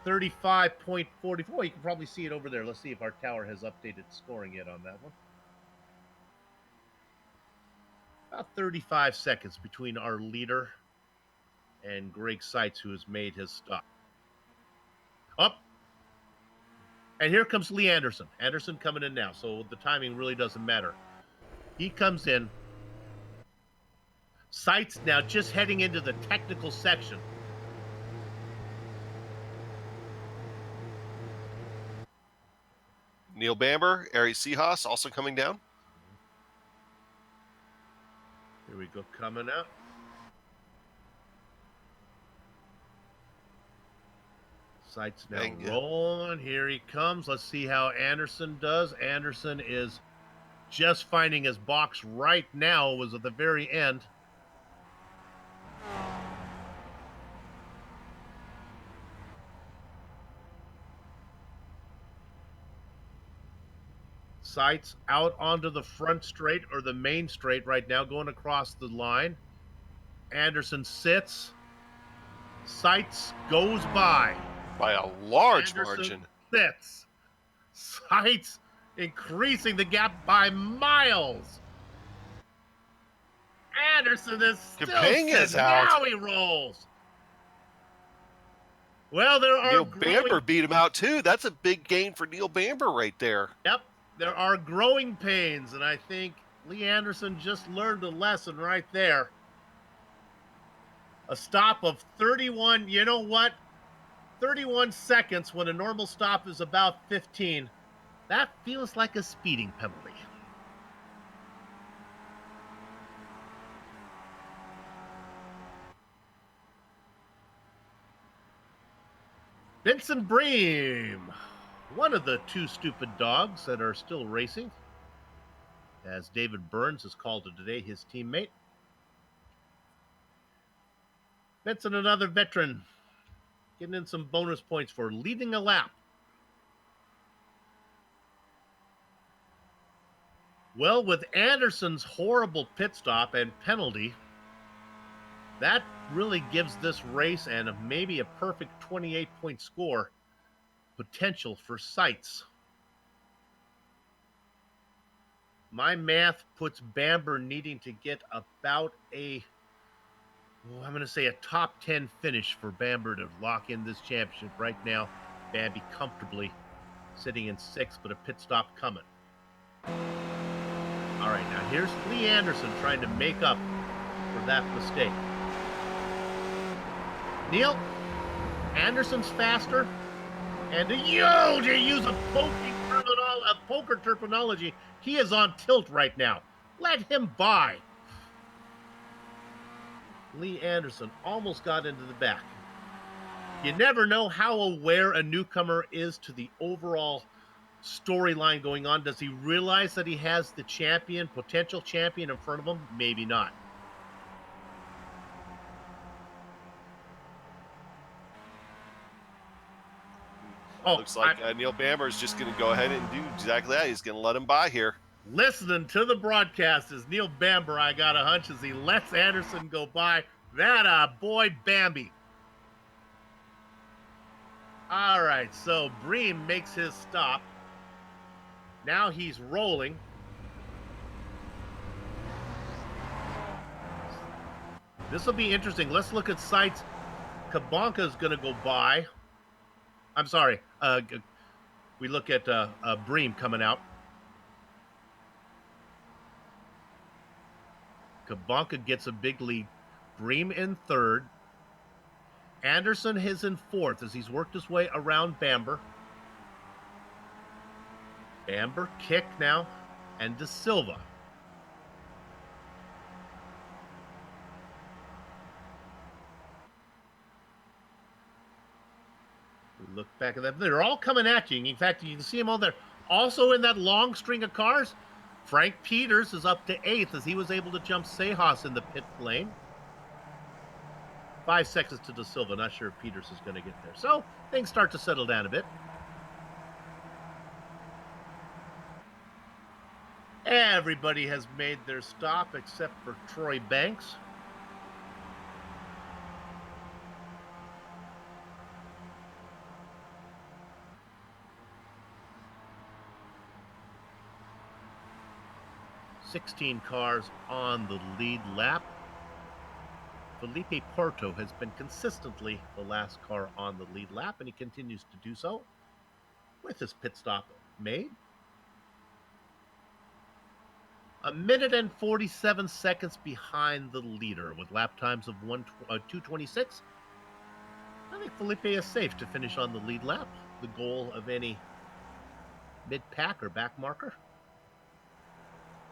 35.44. You can probably see it over there. Let's see if our tower has updated scoring yet on that one. About 35 seconds between our leader and Greg Seitz, who has made his stop. Up. And here comes Lee Anderson. Anderson coming in now, so the timing really doesn't matter. He comes in. Seitz now just heading into the technical section. Neil Bamber, Ari Seahas also coming down. Here we go, coming out. Seitz now rolling. Here he comes. Let's see how Anderson does. Anderson is just finding his box right now. It was at the very end. Seitz out onto the front straight, or the main straight right now, going across the line. Anderson sits. Seitz goes by a large Anderson margin. Sits. Seitz increasing the gap by miles. Anderson is still Capanga's out. Now he rolls. Well, there are Neil Bamber beat him out too. That's a big gain for Neil Bamber right there. Yep. There are growing pains, and I think Lee Anderson just learned a lesson right there. A stop of 31, you know what? 31 seconds when a normal stop is about 15. That feels like a speeding penalty. Vincent Breme, one of the two stupid dogs that are still racing, as David Burns has called it today, his teammate. Vincent, another veteran, getting in some bonus points for leading a lap. Well, with Anderson's horrible pit stop and penalty, that really gives this race and maybe a perfect 28-point score potential for Seitz. My math puts Bamber needing to get about I'm going to say a top 10 finish for Bamber to lock in this championship. Right now, Bambi comfortably sitting in 6th, but a pit stop coming. All right, now here's Lee Anderson trying to make up for that mistake. Neil, Anderson's faster, and to use a poker terminology, he is on tilt right now. Let him by. Lee Anderson almost got into the back. You never know how aware a newcomer is to the overall storyline going on. Does he realize that he has the potential champion in front of him? Maybe not. Looks like Neil Bamber is just going to go ahead and do exactly that. He's going to let him by here. Listening to the broadcast is Neil Bamber, I got a hunch, as he lets Anderson go by. That boy Bambi. All right, so Breme makes his stop. Now he's rolling. This will be interesting. Let's look at Seitz. Kabanka's going to go by. I'm sorry. We look at Breme coming out. Kabanka gets a big lead. Breme in 3rd. Anderson is in fourth as he's worked his way around Bamber. Bamber, Kick now, and De Silva. We look back at them. They're all coming at you. In fact, you can see them all there. Also in that long string of cars, Frank Peters is up to 8th as he was able to jump Sejas in the pit lane. 5 seconds to De Silva. Not sure if Peters is going to get there. So things start to settle down a bit. Everybody has made their stop except for Troy Banks. "16 cars on the lead lap. Felipe Porto has been consistently the last car on the lead lap, and he continues to do so with his pit stop made. 1 minute and 47 seconds behind the leader with lap times of 2:26. I think Felipe is safe to finish on the lead lap, the goal of any mid-pack or back marker.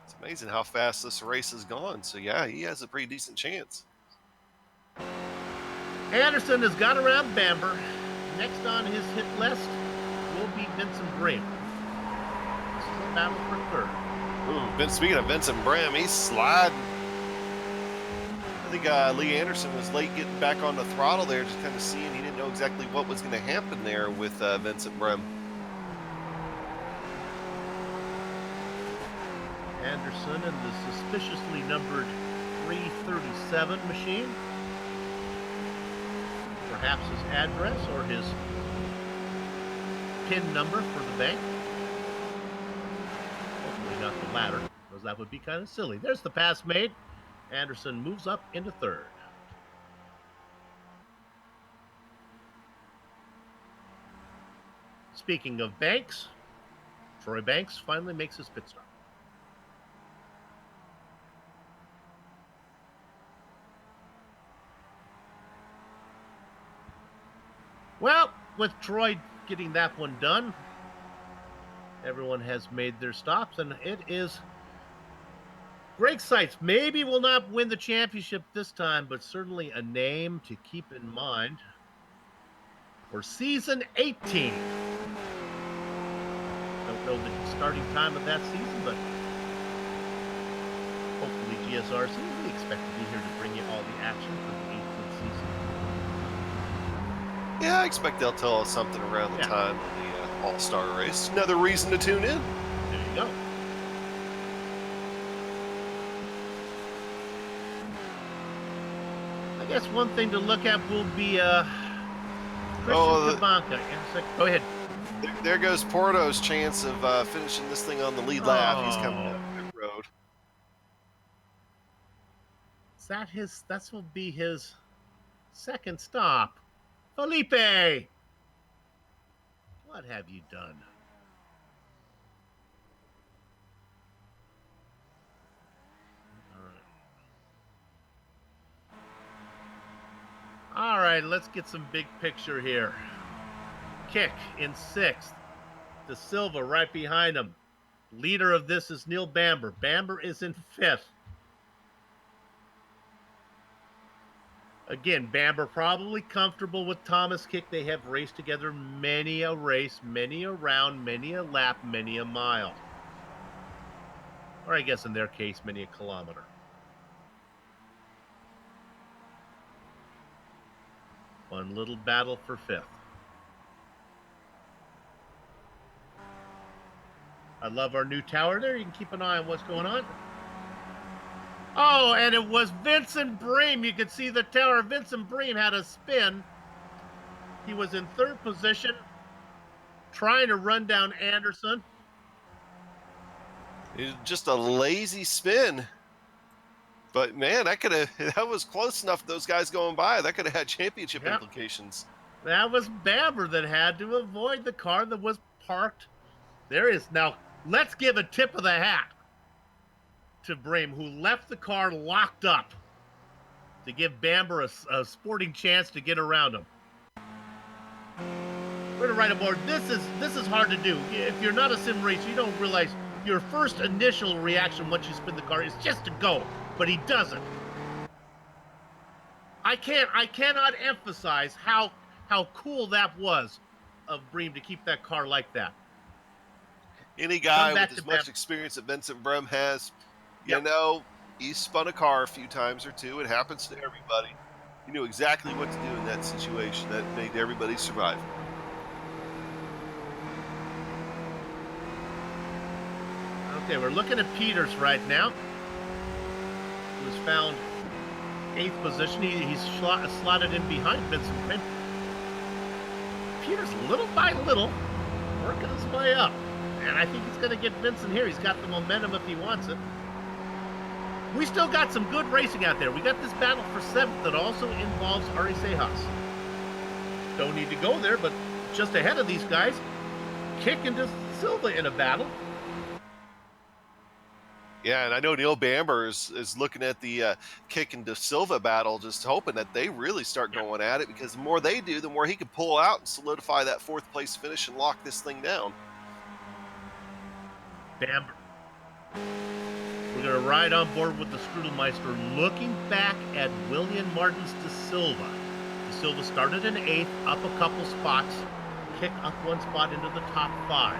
It's amazing how fast this race has gone. So, yeah, he has a pretty decent chance. Anderson has got around Bamber. Next on his hit list will be Vincent Brame. This is a battle for third. Ooh, speaking of Vincent Brame, he's sliding. I think Lee Anderson was late getting back on the throttle there, just kind of seeing he didn't know exactly what was going to happen there with Vincent Brame. Anderson and the suspiciously numbered 337 machine. Perhaps his address or his PIN number for the bank. Hopefully not the latter, because that would be kind of silly. There's the pass made. Anderson moves up into third. Speaking of Banks, Troy Banks finally makes his pit stop. Well, with Troy getting that one done, everyone has made their stops, and it is Greg Seitz. Maybe will not win the championship this time, but certainly a name to keep in mind for season 18. Don't know the starting time of that season, but hopefully GSRC, we expect to be here to bring you all the action for the 18th season. Yeah, I expect they'll tell us something around the time of the All-Star race. Another reason to tune in. There you go. I guess one thing to look at will be Christian Kabanka. Go ahead. There goes Porto's chance of finishing this thing on the lead lap. He's coming up the road. Is that his? That will be his second stop. Felipe, what have you done? All right, let's get some big picture here. Kick in 6th. De Silva right behind him. Leader of this is Neil Bamber. Bamber is in 5th. Again, Bamber probably comfortable with Thomas Kick. They have raced together many a race, many a round, many a lap, many a mile. Or I guess in their case, many a kilometer. One little battle for 5th. I love our new tower there. You can keep an eye on what's going on. Oh, and it was Vincent Brame. You could see the tower. Vincent Brame had a spin. He was in 3rd position, trying to run down Anderson. It was just a lazy spin. But, man, that was close enough, those guys going by. That could have had championship implications. That was Bamber that had to avoid the car that was parked. There is now, let's give a tip of the hat to Brame, who left the car locked up to give Bamber a sporting chance to get around him. We're gonna ride aboard. This is hard to do. If you're not a sim racer, you don't realize your first initial reaction once you spin the car is just to go, but he doesn't. I cannot emphasize how cool that was of Bream to keep that car like that. Any guy with as much experience that Vincent Brem has, you know, he's spun a car a few times or two. It happens to everybody. He knew exactly what to do in that situation. That made everybody survive. Okay, we're looking at Peters right now, who was found 8th position. He's slotted in behind Vincent Brem. Peters, little by little, working his way up. And I think he's going to get Vincent here. He's got the momentum if he wants it. We still got some good racing out there. We got this battle for 7th that also involves Ari Sejas. Don't need to go there, but just ahead of these guys, Kick into Silva in a battle. Yeah, and I know Neil Bamber is looking at the Kick and De Silva battle, just hoping that they really start going at it, because the more they do, the more he can pull out and solidify that 4th place finish and lock this thing down. Bamber. We're going to ride on board with the Strudelmeister, looking back at William Martins De Silva. De Silva started in 8th, up a couple spots, Kick up 1 spot into the top 5.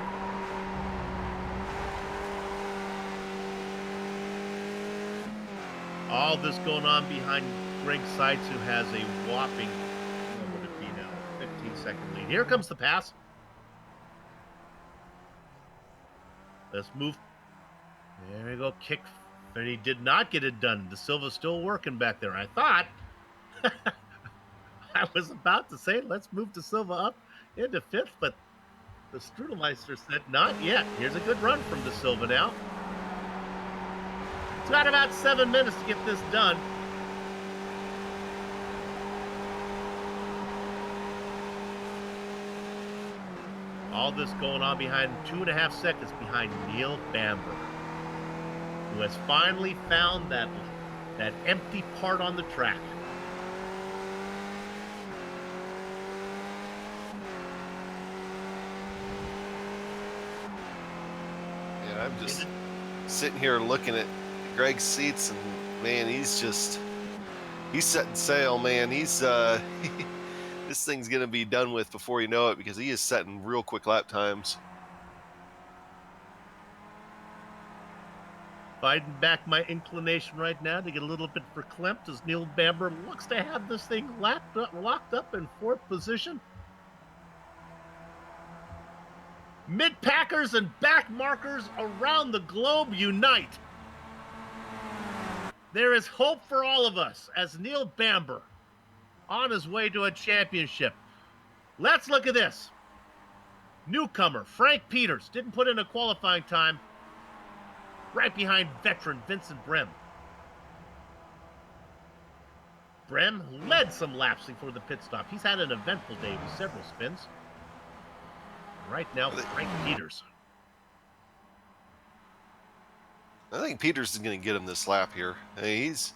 All this going on behind Greg Seitz, who has a whopping, what would it be now, 15-second lead. Here comes the pass. Let's move. There we go, Kick. And he did not get it done. De Silva's still working back there. I thought, I was about to say, let's move De Silva up into 5th, but the Strudelmeister said, not yet. Here's a good run from De Silva now. It's got about 7 minutes to get this done. All this going on behind 2.5 seconds behind Neil Bamber, who has finally found that empty part on the track. Yeah, I'm just sitting here looking at Greg's seats, and man, he's setting sail, man. He's this thing's gonna be done with before you know it, because he is setting real quick lap times. Fighting back my inclination right now to get a little bit verklempt as Neil Bamber looks to have this thing locked up in 4th position. Mid-packers and back markers around the globe unite. There is hope for all of us as Neil Bamber on his way to a championship. Let's look at this. Newcomer Frank Peters didn't put in a qualifying time. Right behind veteran Vincent Brem. Brem led some laps before the pit stop. He's had an eventful day with several spins. Right now, Frank Peters. I think Peters is going to get him this lap here. Hey, he's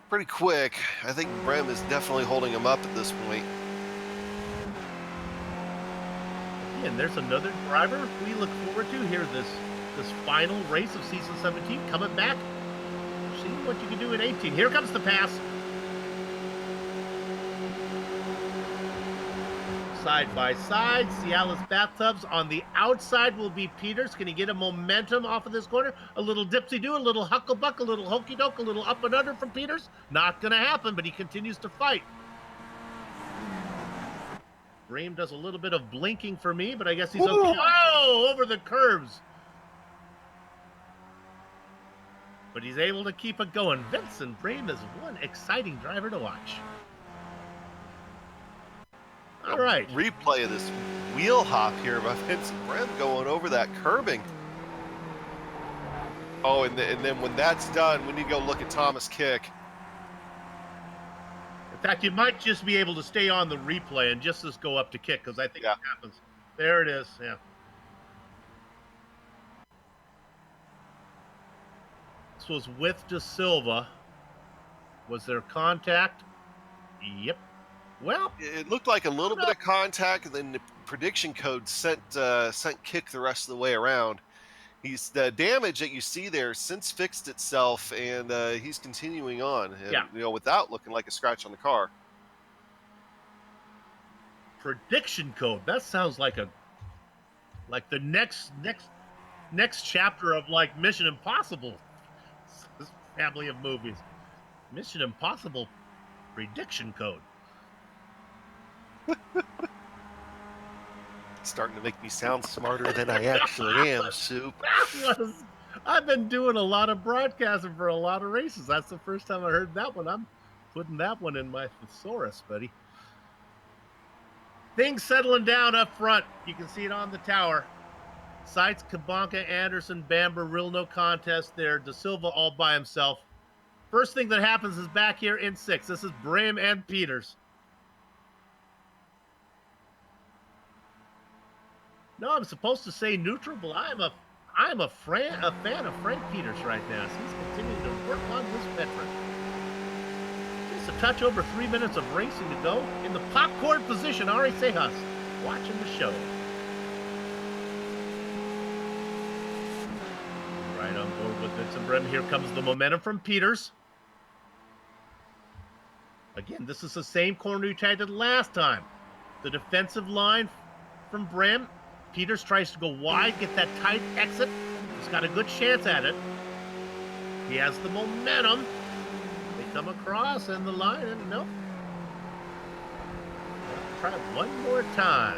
pretty quick. I think Brem is definitely holding him up at this point. And there's another driver we look forward to here this final race of season 17, coming back, seeing what you can do in 18. Here comes the pass. Side by side, Cialis bathtubs. On the outside will be Peters. Can he get a momentum off of this corner? A little dipsy-do, a little hucklebuck, a little hokey-doke, a little up and under from Peters. Not going to happen, but he continues to fight. Bream does a little bit of blinking for me, but I guess he's okay. Oh, over the curves. But he's able to keep it going. Vincent Bream is one exciting driver to watch. All right. Replay of this wheel hop here by Vincent Brem going over that curbing. Oh, and then when that's done, we need to go look at Thomas Kick. In fact, you might just be able to stay on the replay and just go up to Kick, because I think it happens. There it is, yeah. This was with De Silva. Was there contact? Yep. Well, It looked like a little bit of contact, and then the prediction code sent kick the rest of the way around. The damage that you see there since fixed itself, and he's continuing on, and, yeah. without looking like a scratch on the car. Prediction code. That sounds like the next chapter of like Mission Impossible. This family of movies. Mission Impossible prediction code. Starting to make me sound smarter than I actually am, Soup. I've been doing a lot of broadcasting for a lot of races. That's the first time I heard that one. I'm putting that one in my thesaurus, buddy. Things settling down up front. You can see it on the tower. Seitz, Kabanka, Anderson, Bamber, real no contest there. De Silva all by himself. First thing that happens is back here in 6. This is Brem and Peters. No, I'm supposed to say neutral, but I'm a fan of Frank Peters right now. So he's continuing to work on this veteran. Just a touch over 3 minutes of racing to go. In the popcorn position, Ari Sejas watching the show. Right on board with Vincent Brem. Here comes the momentum from Peters. Again, this is the same corner you tried it last time. The defensive line from Brem. Peters tries to go wide, get that tight exit. He's got a good chance at it. He has the momentum. They come across and the line, and nope. Try one more time.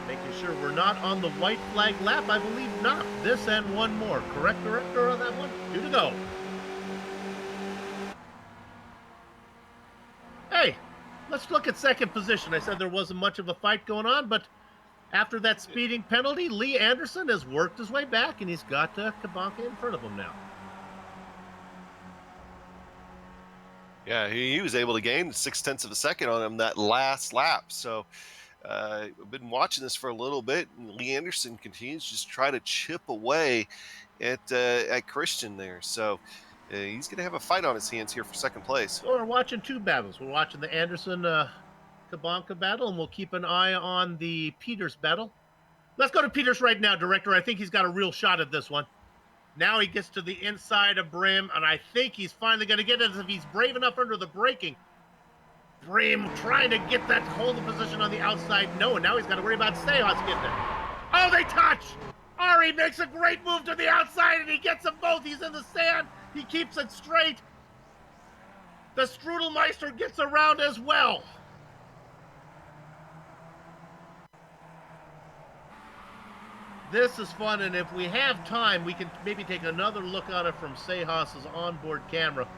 Making sure we're not on the white flag lap. I believe not. This and one more. Correct director on that one? 2 to go. Hey, let's look at second position. I said there wasn't much of a fight going on, but after that speeding penalty, Lee Anderson has worked his way back, and he's got Kabanka in front of him now. Yeah, he was able to gain 0.6 of a second on him that last lap. So I've been watching this for a little bit, and Lee Anderson continues to just try to chip away at Christian there. So he's going to have a fight on his hands here for second place. So we're watching 2 battles. We're watching the Anderson Kabanka battle, and we'll keep an eye on the Peters battle. Let's go to Peters right now, director. I think he's got a real shot at this one. Now he gets to the inside of Brem, and I think he's finally going to get it if he's brave enough under the braking. Brem trying to get that hold of position on the outside. No, and now he's got to worry about Sejas getting it. Oh, they touch! Ari makes a great move to the outside, and he gets them both. He's in the sand. He keeps it straight. The Strudelmeister gets around as well. This is fun, and if we have time, we can maybe take another look at it from Sejas' onboard camera.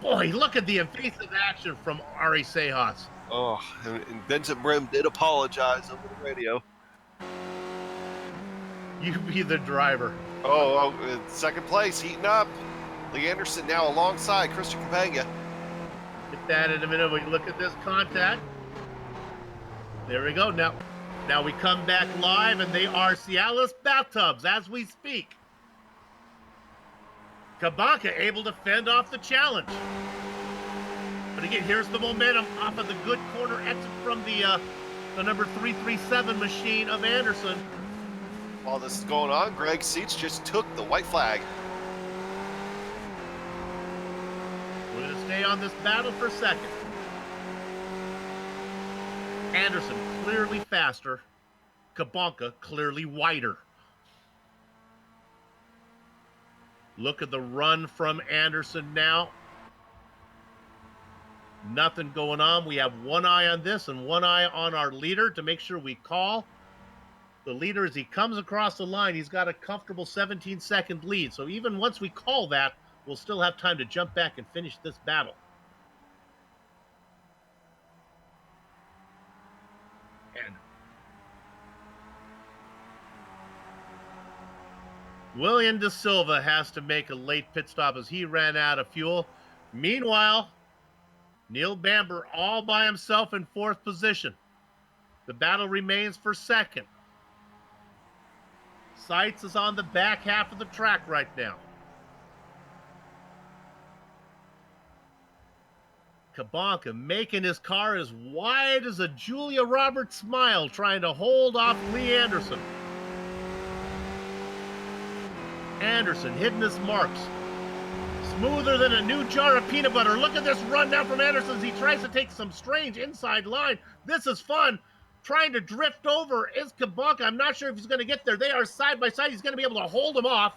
Boy, look at the evasive action from Ari Sejas. Oh, and Vincent Brem did apologize over the radio. You be the driver. Oh, second place, heating up. Lee Anderson now alongside Christian Kabanka. Get that in a minute. We look at this contact. There we go. Now we come back live, and they are Cialis bathtubs as we speak. Kabanka able to fend off the challenge. But again, here's the momentum off of the good corner exit from the number 337 machine of Anderson. While this is going on, Greg Seitz just took the white flag. We're going to stay on this battle for a second. Anderson clearly faster. Kabanka clearly wider. Look at the run from Anderson now. Nothing going on. We have one eye on this and one eye on our leader to make sure we call. The leader, as he comes across the line, he's got a comfortable 17-second lead. So even once we call that, we'll still have time to jump back and finish this battle. And William De Silva has to make a late pit stop as he ran out of fuel. Meanwhile, Neil Bamber all by himself in 4th position. The battle remains for 2nd. Seitz is on the back half of the track right now. Kabonka making his car as wide as a Julia Roberts smile, trying to hold off Lee Anderson. Anderson hitting his marks. Smoother than a new jar of peanut butter. Look at this run now from Anderson as he tries to take some strange inside line. This is fun. Trying to drift over is Kabonka. I'm not sure if he's going to get there. They are side by side. He's going to be able to hold him off.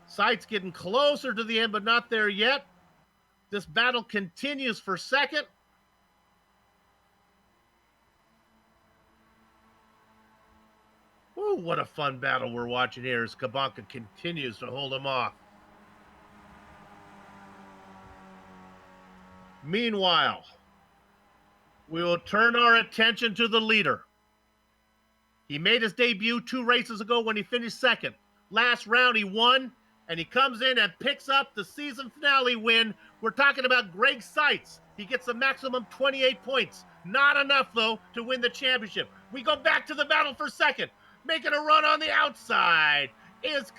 Sight's getting closer to the end, but not there yet. This battle continues for second. Ooh, what a fun battle we're watching here as Kabonka continues to hold him off. Meanwhile, we will turn our attention to the leader. He made his debut 2 races ago when he finished second. Last round he won, and he comes in and picks up the season finale win. We're talking about Greg Seitz. He gets a maximum 28 points. Not enough, though, to win the championship. We go back to the battle for second. Making a run on the outside is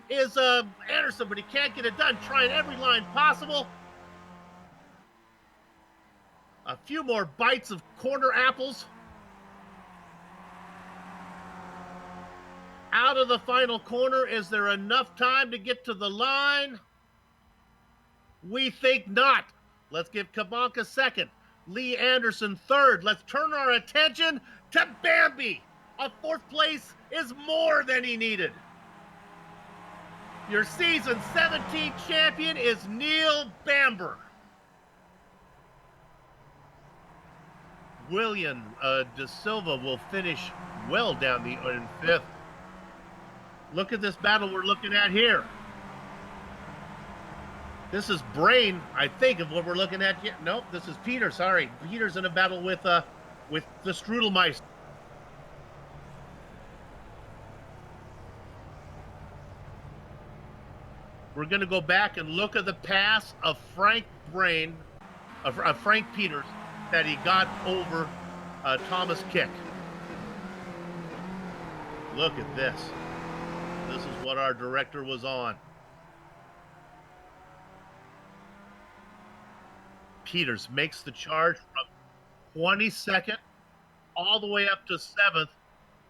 Anderson, but he can't get it done. Trying every line possible. A few more bites of corner apples. Out of the final corner, is there enough time to get to the line? We think not. Let's give Kabonka second. Lee Anderson third. Let's turn our attention to Bambi. A 4th place is more than he needed. Your season 17 champion is Neil Bamber. William De Silva will finish well down in 5th. Look at this battle we're looking at here. This is Brain, I think, of what we're looking at. Nope, this is Peter. Sorry, Peter's in a battle with the Strudelmeister. We're going to go back and look at the pass of Frank Peters that he got over Thomas Kick. Look at this. This is what our director was on. Peters makes the charge from 22nd all the way up to 7th,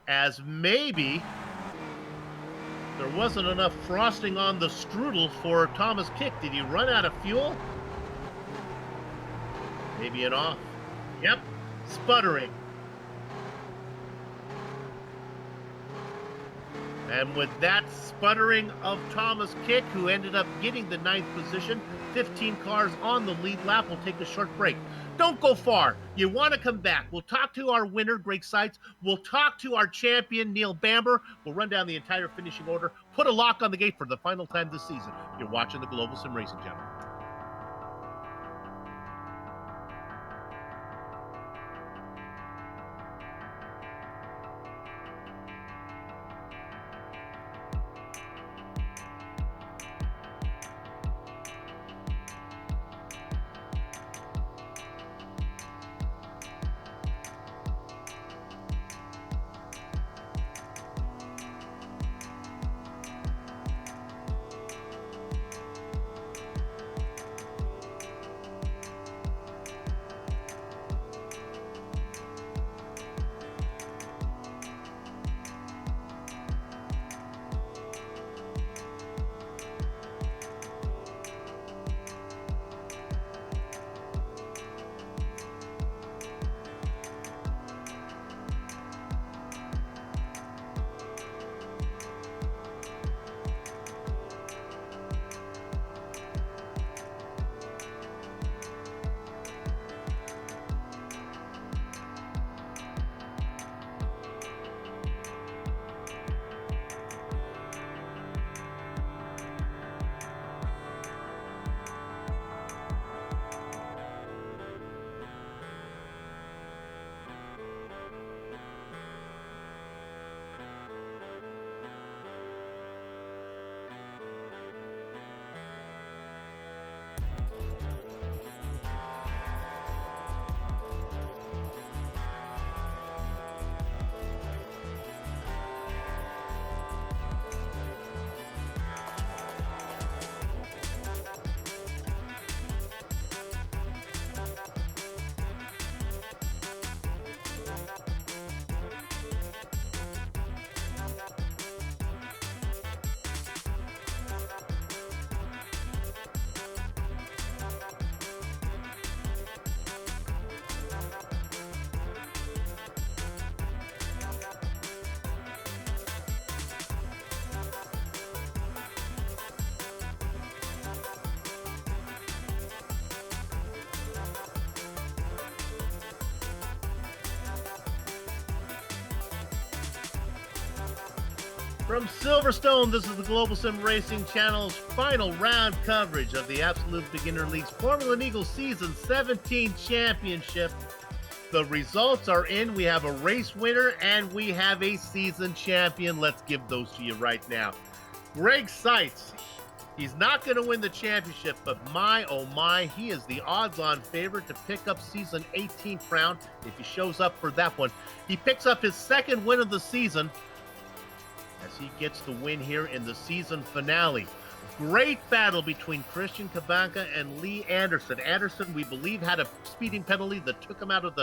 as maybe there wasn't enough frosting on the strudel for Thomas Kick. Did he run out of fuel? Maybe an off. Yep, sputtering. And with that sputtering of Thomas Kick, who ended up getting the 9th position, 15 cars on the lead lap. We'll take a short break. Don't go far. You want to come back. We'll talk to our winner, Greg Seitz. We'll talk to our champion, Neil Bamber. We'll run down the entire finishing order, put a lock on the gate for the final time this season. You're watching the Global SimRacing Channel. From Silverstone, this is the Global SimRacing Channel's final round coverage of the Absolute Beginner League's Formula Renault Season 17 Championship. The results are in. We have a race winner and we have a season champion. Let's give those to you right now. Greg Seitz. He's not going to win the championship, but my, oh my, he is the odds-on favorite to pick up season 18 crown if he shows up for that one. He picks up his second win of the season as he gets the win here in the season finale. Great battle between Christian Kabanka and Lee Anderson. Anderson, we believe, had a speeding penalty that took him out of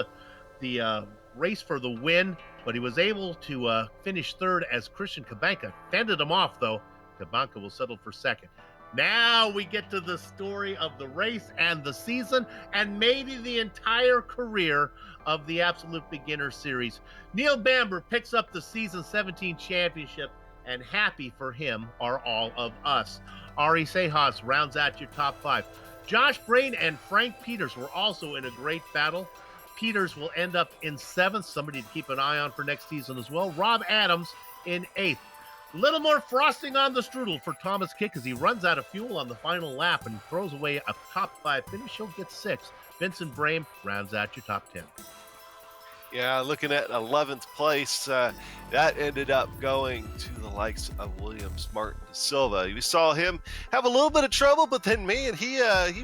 the race for the win, but he was able to finish third as Christian Kabanka fended him off, though. Kabanka will settle for second. Now we get to the story of the race and the season and maybe the entire career of the Absolute Beginner Series. Neil Bamber picks up the season 17 championship, and happy for him are all of us. Ari Sejas rounds out your top five. Josh Brain and Frank Peters were also in a great battle. Peters will end up in seventh, somebody to keep an eye on for next season as well. Rob Adams in eighth. Little more frosting on the strudel for Thomas Kick as he runs out of fuel on the final lap and throws away a top five finish. He'll get sixth. Vincent Brame rounds out your top 10. Yeah, looking at 11th place, that ended up going to the likes of Williams Martin da Silva. We saw him have a little bit of trouble, but then, man, he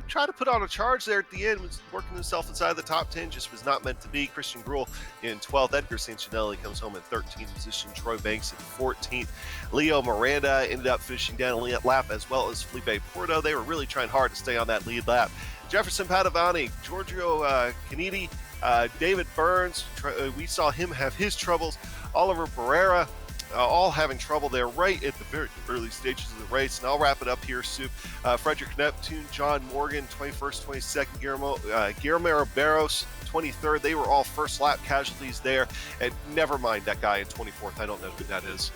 tried to put on a charge there at the end, was working himself inside the top 10, just was not meant to be. Christian Gruhl in 12th. Edgar Sancinelli comes home in 13th position. Troy Banks in 14th. Leo Miranda ended up finishing down a lead lap, as well as Felipe Porto. They were really trying hard to stay on that lead lap. Jefferson Padovani, Giorgio Canidi, David Burns, we saw him have his troubles. Oliver Barrera, all having trouble there right at the very early stages of the race. And I'll wrap it up here, Soup. Frederick Neptune, John Morgan, 21st, 22nd. Guillermo Barros, 23rd. They were all first lap casualties there. And never mind that guy in 24th. I don't know who that is.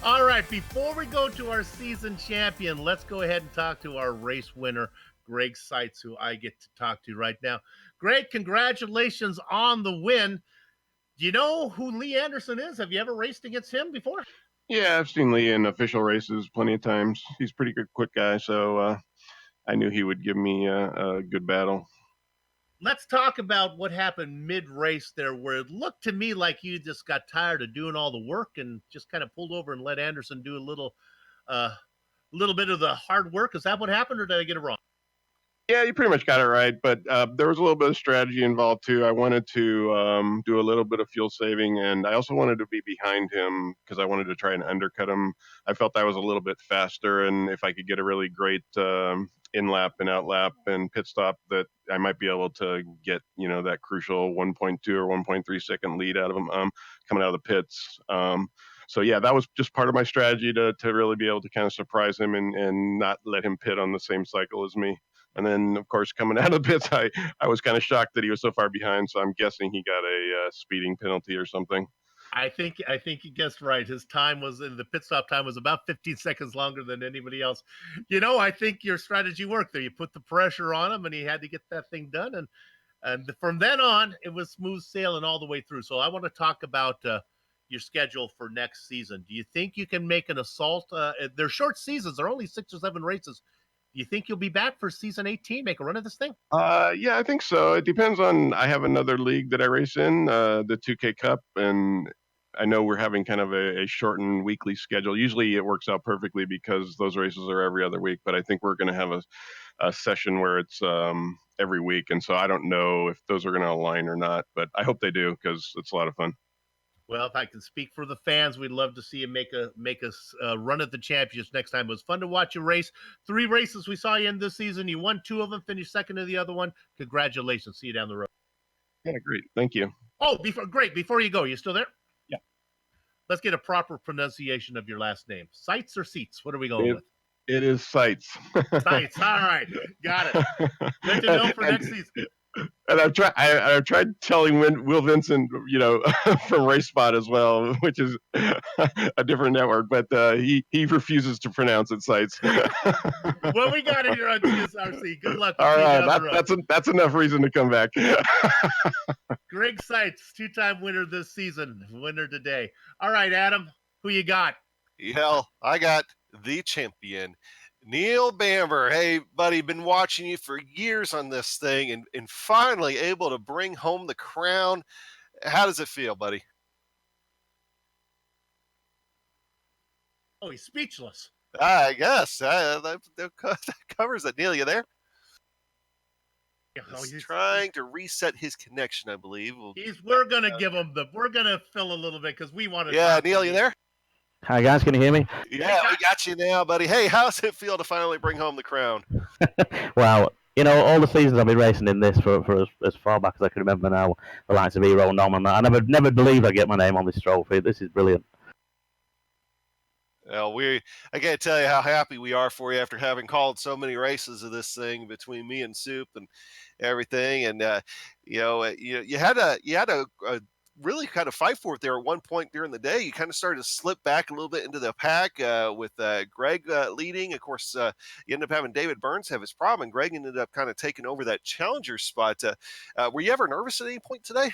All right, before we go to our season champion, let's go ahead and talk to our race winner, Greg Seitz, who I get to talk to right now. Greg, congratulations on the win. Do you know who Lee Anderson is? Have you ever raced against him before? Yeah, I've seen Lee in official races plenty of times. He's a pretty good, quick guy, so I knew he would give me a good battle. Let's talk about what happened mid-race there, where it looked to me like you just got tired of doing all the work and just kind of pulled over and let Anderson do a little bit of the hard work. Is that what happened, or did I get it wrong? Yeah, you pretty much got it right, but there was a little bit of strategy involved too. I wanted to do a little bit of fuel saving, and I also wanted to be behind him because I wanted to try and undercut him. I felt I was a little bit faster, and if I could get a really great in-lap and out-lap and pit stop, that I might be able to get, that crucial 1.2 or 1.3 second lead out of him coming out of the pits. So yeah, that was just part of my strategy to really be able to kind of surprise him and not let him pit on the same cycle as me. And then, of course, coming out of the pits, I was kind of shocked that he was so far behind. So I'm guessing he got a speeding penalty or something. I think you guessed right. His time was in the pit stop time was about 15 seconds longer than anybody else. I think your strategy worked there. You put the pressure on him, and he had to get that thing done. And from then on, it was smooth sailing all the way through. So I want to talk about your schedule for next season. Do you think you can make an assault? They're short seasons. They're only 6 or 7 races. Do you think you'll be back for season 18, make a run of this thing? Yeah, I think so. It depends on, I have another league that I race in, the 2K Cup, and I know we're having kind of a shortened weekly schedule. Usually it works out perfectly because those races are every other week, but I think we're going to have a session where it's every week. And so I don't know if those are going to align or not, but I hope they do because it's a lot of fun. Well, if I can speak for the fans, we'd love to see you make a run at the championships next time. It was fun to watch you race. 3 races we saw you in this season. You won 2 of them, finished second in the other one. Congratulations. See you down the road. Yeah, great. Thank you. Oh, before you go, you still there? Yeah. Let's get a proper pronunciation of your last name. Sights or Seats? What are we going with? It is Seitz. Seitz. All right. Got it. Good to know for next season. And I've tried telling Will Vincent, from Race Spot as well, which is a different network, but he refuses to pronounce it Sites. Well, we got it here on GSRC. Good luck. All right, that's enough reason to come back. Greg Seitz, 2-time winner this season, winner today. All right, Adam, Who you got? Hell, I got the champion, Neil Bamber. Hey, buddy, been watching you for years on this thing and finally able to bring home the crown. How does it feel, buddy? Oh, he's speechless. I guess that covers it. Neil, you there? Oh, He's trying to reset his connection, I believe. We're gonna give him we're gonna fill a little bit because we want to. Yeah, Neil, you there? Hi guys, can you hear me? Yeah, we got you now, buddy. Hey, how's it feel to finally bring home the crown? Well, you know, all the seasons I've been racing in this for as far back as I can remember now, the likes of Hero Nom and that, I never believed I'd get my name on this trophy. This is brilliant. Well, I can't tell you how happy we are for you after having called so many races of this thing between me and Soup and everything. And you had a really kind of fight for it there at one point during the day. You kind of started to slip back a little bit into the pack with Greg leading. Of course, you ended up having David Burns have his problem, and Greg ended up kind of taking over that challenger spot. Were you ever nervous at any point today?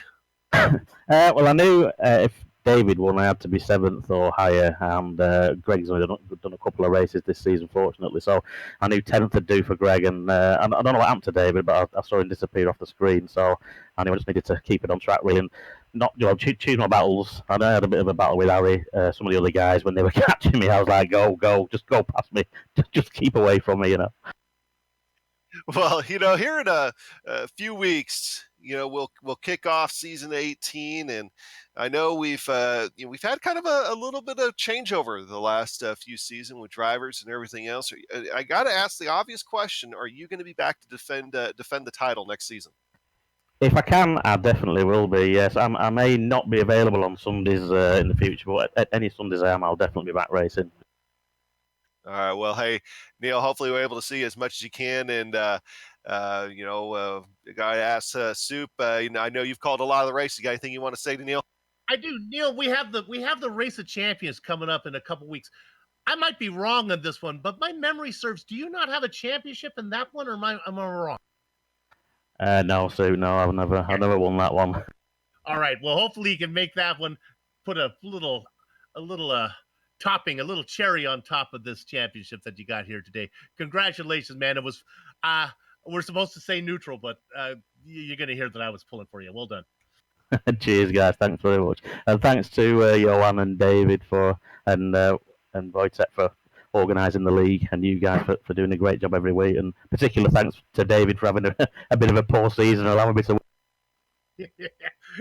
Well, I knew if David won, I had to be 7th or higher, and Greg's only done a couple of races this season, fortunately, so I knew 10th would do for Greg, and I don't know what happened to David, but I saw him disappear off the screen, so I knew I just needed to keep it on track, really, and not, choose my battles. I had a bit of a battle with Harry, some of the other guys, when they were catching me. I was like, go, just go past me, just keep away from me, Well, here in a few weeks, we'll kick off season 18, and I know we've had kind of a little bit of changeover the last few seasons with drivers and everything else. I got to ask the obvious question: are you going to be back to defend the title next season? If I can, I definitely will be, yes. I may not be available on Sundays in the future, but at any Sundays I am, I'll definitely be back racing. All right. Well, hey, Neil, hopefully we're able to see as much as you can. And, the guy asked Soup, I know you've called a lot of the races. You got anything you want to say to Neil? I do. Neil, we have the Race of Champions coming up in a couple weeks. I might be wrong on this one, but my memory serves. Do you not have a championship in that one, or am I wrong? No, Sue, no, I've never won that one. All right. Well, hopefully you can make that one, put a little topping, a little cherry on top of this championship that you got here today. Congratulations, man. It was, we're supposed to say neutral, but you're going to hear that I was pulling for you. Well done. Cheers, guys. Thanks very much. And thanks to Johan and David and Wojtek for organising the league, and you guys for doing a great job every week. And particular thanks to David for having a bit of a poor season, allowing me to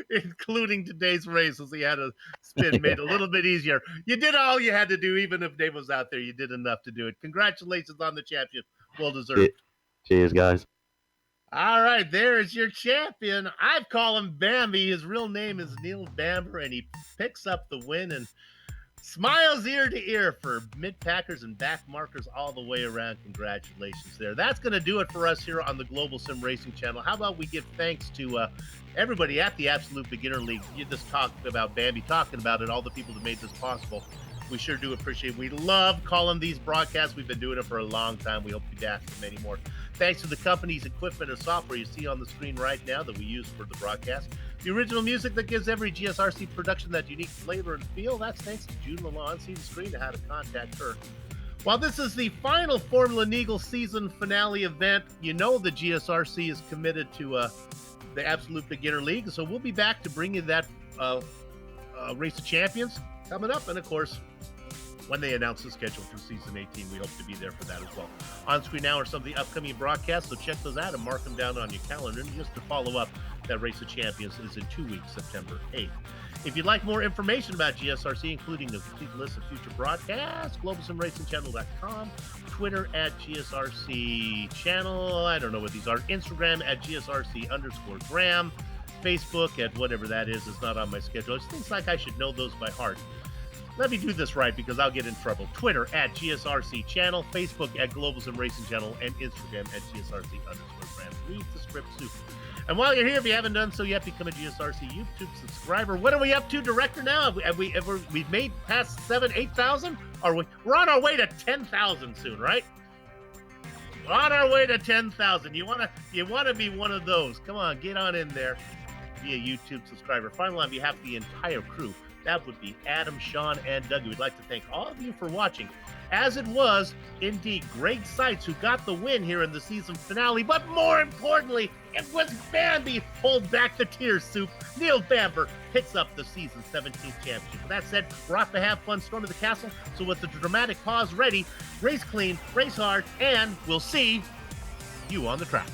including today's races. He had a spin made a little bit easier. You did all you had to do, even if Dave was out there. You did enough to do it. Congratulations on the champion. Well deserved. Cheers, guys. All right, there's your champion. I've called him Bambi. His real name is Neil Bamber, and he picks up the win and smiles ear to ear for mid-packers and back markers all the way around. Congratulations there. That's going to do it for us here on the Global Sim Racing Channel. How about we give thanks to everybody at the Absolute Beginner League. You just talked about Bambi, talking about it, all the people that made this possible. We sure do appreciate it. We love calling these broadcasts. We've been doing it for a long time. We hope to be back for many more. Thanks to the company's equipment and software you see on the screen right now that we use for the broadcast. The original music that gives every GSRC production that unique flavor and feel. That's thanks to June Lalonde. See the screen to how to contact her. While this is the final Formula Neagle season finale event, you know the GSRC is committed to the Absolute Beginner League. So we'll be back to bring you that Race of Champions coming up. And of course, when they announce the schedule for season 18, we hope to be there for that as well. On screen now are some of the upcoming broadcasts, so check those out and mark them down on your calendar. And just to follow up, that Race of Champions is in 2 weeks, September 8th. If you'd like more information about GSRC, including a complete list of future broadcasts, globalsimracingchannel.com, Twitter at GSRC Channel, I don't know what these are, Instagram at GSRC_Graham, Facebook at whatever that is not on my schedule. It seems like I should know those by heart. Let me do this right because I'll get in trouble. Twitter at GSRC Channel, Facebook at Global SimRacing Channel, and Instagram at GSRC_Graham. Read the script soup. And while you're here, if you haven't done so yet, become a GSRC YouTube subscriber. What are we up to, Director, now? We've made past 8,000? We're on our way to 10,000 soon, right? We're on our way to 10,000. You wanna be one of those. Come on, get on in there. Be a YouTube subscriber. Finally, on behalf of the entire crew, That would be Adam, Sean, and Dougie. We'd like to thank all of you for watching. As it was, indeed, Greg Seitz who got the win here in the season finale, but more importantly, it was Bambi. Hold back the tears, Soup. Neil Bamber picks up the season 17th championship. With that said, we're off to have fun, storm to the castle. So with the dramatic pause ready, race clean, race hard, and we'll see you on the track.